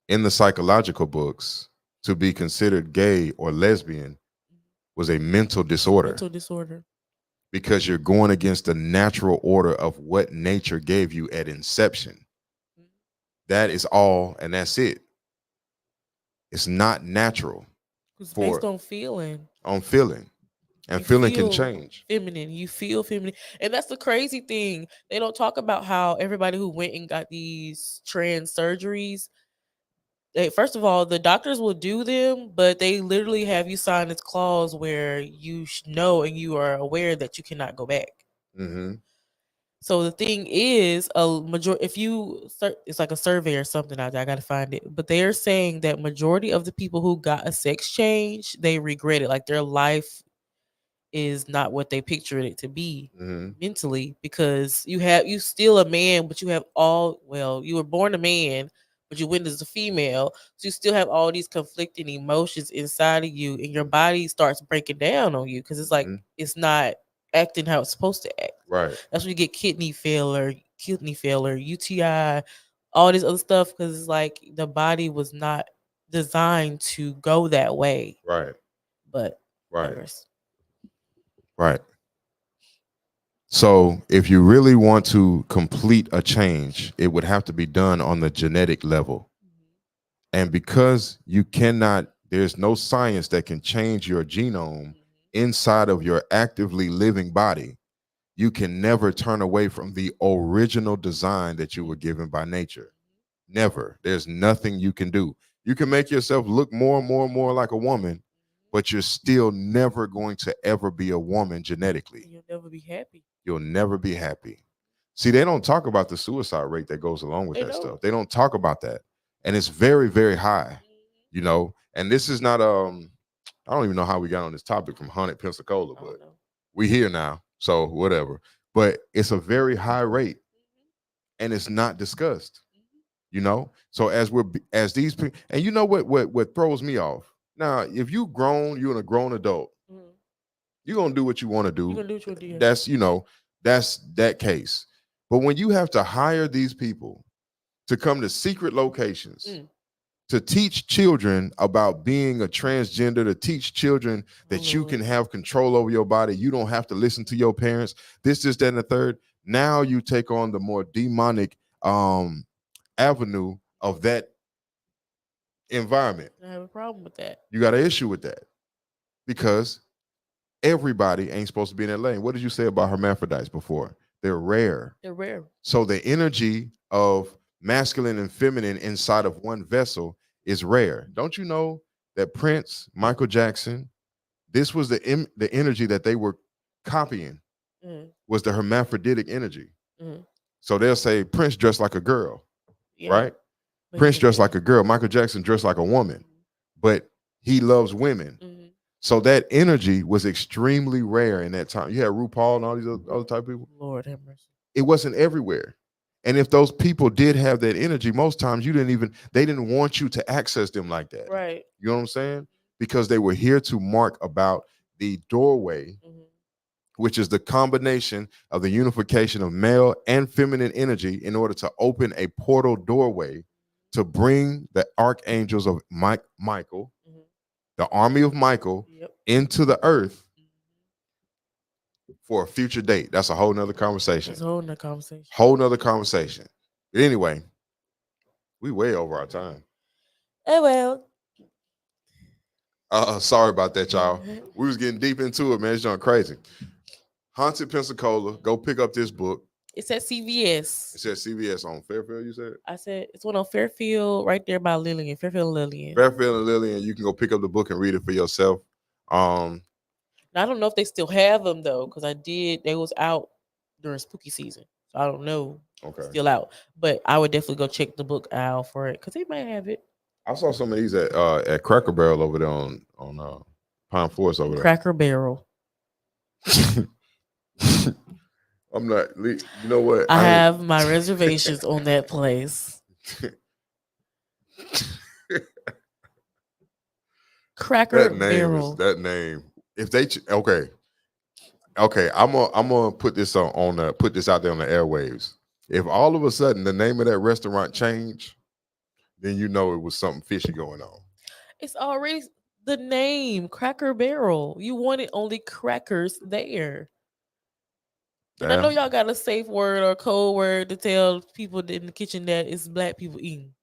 in the psychological books, to be considered gay or lesbian was a mental disorder. Mental disorder. Because you're going against the natural order of what nature gave you at inception. That is all, and that's it. It's not natural. It's based on feeling. On feeling. And You feeling can feel change. feminine. You feel feminine. And that's the crazy thing. They don't talk about how everybody who went and got these trans surgeries, first of all, the doctors will do them, but they literally have you sign this clause where you know and you are aware that you cannot go back. Mm-hmm. So the thing is, a majority, if you it's like a survey or something out there, I gotta find it. But they're saying that majority of the people who got a sex change, they regret it. Like their life is not what they pictured it to be mentally, because you still a man, but you have you were born a man, but you went as a female, so you still have all these conflicting emotions inside of you, and your body starts breaking down on you because it's like it's not acting how it's supposed to act. Right. That's when you get kidney failure, UTI, all this other stuff, because it's like the body was not designed to go that way. Right. But right. Right. So if you really want to complete a change, it would have to be done on the genetic level. And because you cannot, there's no science that can change your genome inside of your actively living body, you can never turn away from the original design that you were given by nature. Never. There's nothing you can do. You can make yourself look more and more and more like a woman, but you're still never going to ever be a woman genetically. You'll never be happy. You'll never be happy. See, they don't talk about the suicide rate that goes along with that stuff. They don't talk about that. And it's very, very high, you know. And this is not I don't even know how we got on this topic from Haunted Pensacola, but we here now. So whatever. But it's a very high rate. And it's not discussed. You know, so as these people, and you know what throws me off. Now, if you're a grown adult, you're gonna do what you want to do. You're gonna do what you want to do. That's that case. But when you have to hire these people to come to secret locations to teach children about being a transgender, to teach children that you can have control over your body, you don't have to listen to your parents, this, that, and the third. Now you take on the more demonic avenue of that environment. I have a problem with that. You got an issue with that because everybody ain't supposed to be in that lane. What did you say about hermaphrodites before? They're rare. They're rare. So the energy of masculine and feminine inside of one vessel is rare. Don't you know that Prince, Michael Jackson, this was the energy that they were copying was the hermaphroditic energy. So they'll say Prince dressed like a girl, right? Prince dressed like a girl. Michael Jackson dressed like a woman, but he loves women. So that energy was extremely rare in that time. You had RuPaul and all these other type of people. Lord have mercy. It wasn't everywhere. And if those people did have that energy, most times they didn't want you to access them like that. Right. You know what I'm saying? Because they were here to mark about the doorway, which is the combination of the unification of male and feminine energy in order to open a portal doorway to bring the archangels of Michael, Mhm. the army of Michael, Yep. into the earth Mhm. for a future date. That's a whole nother conversation. It's a whole nother conversation. Whole nother conversation. But anyway, we way over our time. Oh well. Sorry about that, y'all. We was getting deep into it, man. It's going crazy. Haunted Pensacola. Go pick up this book. It's at CVS. It says CVS on Fairfield, you said? I said it's one on Fairfield, right there by Lillian. Fairfield and Lillian. Fairfield and Lillian. You can go pick up the book and read it for yourself. Now, I don't know if they still have them though, because they was out during spooky season. So I don't know. Okay. Still out. But I would definitely go check the book aisle for it because they might have it. I saw some of these at Cracker Barrel over there on Pine Forest over there. Cracker Barrel. I'm not. You know what? I have my reservations on that place. Cracker Barrel. That name. If they okay, I'm gonna put this put this out there on the airwaves. If all of a sudden the name of that restaurant changed, then you know it was something fishy going on. It's already the name, Cracker Barrel. You wanted only crackers there. And I know y'all got a safe word or code word to tell people in the kitchen that it's black people eating.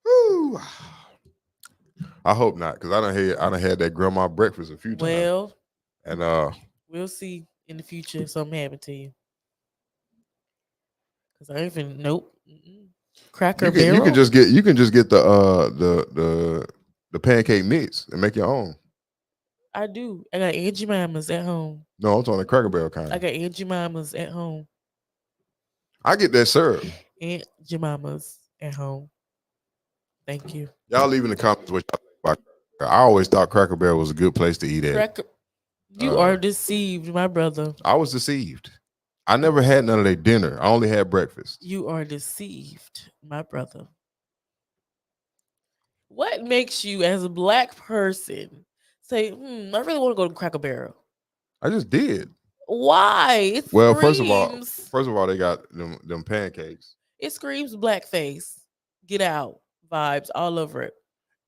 Woo. I hope not, because I done had that grandma breakfast a few times. Well, and we'll see in the future if something happened to you. Because I even Cracker Barrel. You can just get the pancake mix and make your own. I do. I got Aunt Jemima's at home. No, I'm talking the Cracker Barrel kind. I got Aunt Jemima's at home. I get that syrup. Aunt Jemima's at home. Thank you. Y'all leave in the comments what y'all think about. I always thought Cracker Barrel was a good place to eat at. You are deceived, my brother. I was deceived. I never had none of their dinner. I only had breakfast. You are deceived, my brother. What makes you, as a black person, say, I really want to go to Cracker Barrel? I just did. Why? First of all, they got them pancakes. It screams blackface. Get out vibes all over it.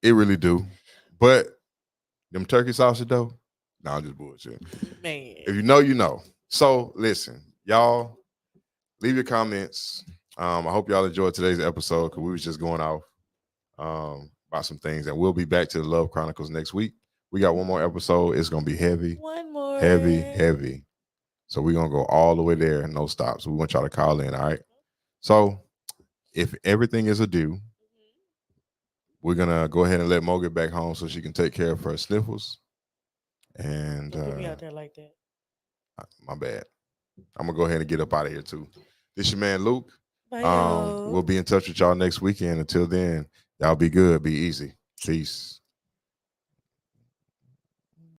It really do. But them turkey sausage though, I'm just bullshit. Man. If you know, you know. So listen, y'all, leave your comments. I hope y'all enjoyed today's episode because we was just going off about some things, and we'll be back to the Love Chronicles next week. We got one more episode. It's gonna be heavy. One more. Heavy. So we're gonna go all the way there, no stops. We want y'all to call in, all right? So if everything is a do, we're gonna go ahead and let Mo get back home so she can take care of her sniffles. And don't put me out there like that. My bad. I'm gonna go ahead and get up out of here too. This your man Luke. Bye, We'll be in touch with y'all next weekend. Until then, y'all be good, be easy. Peace.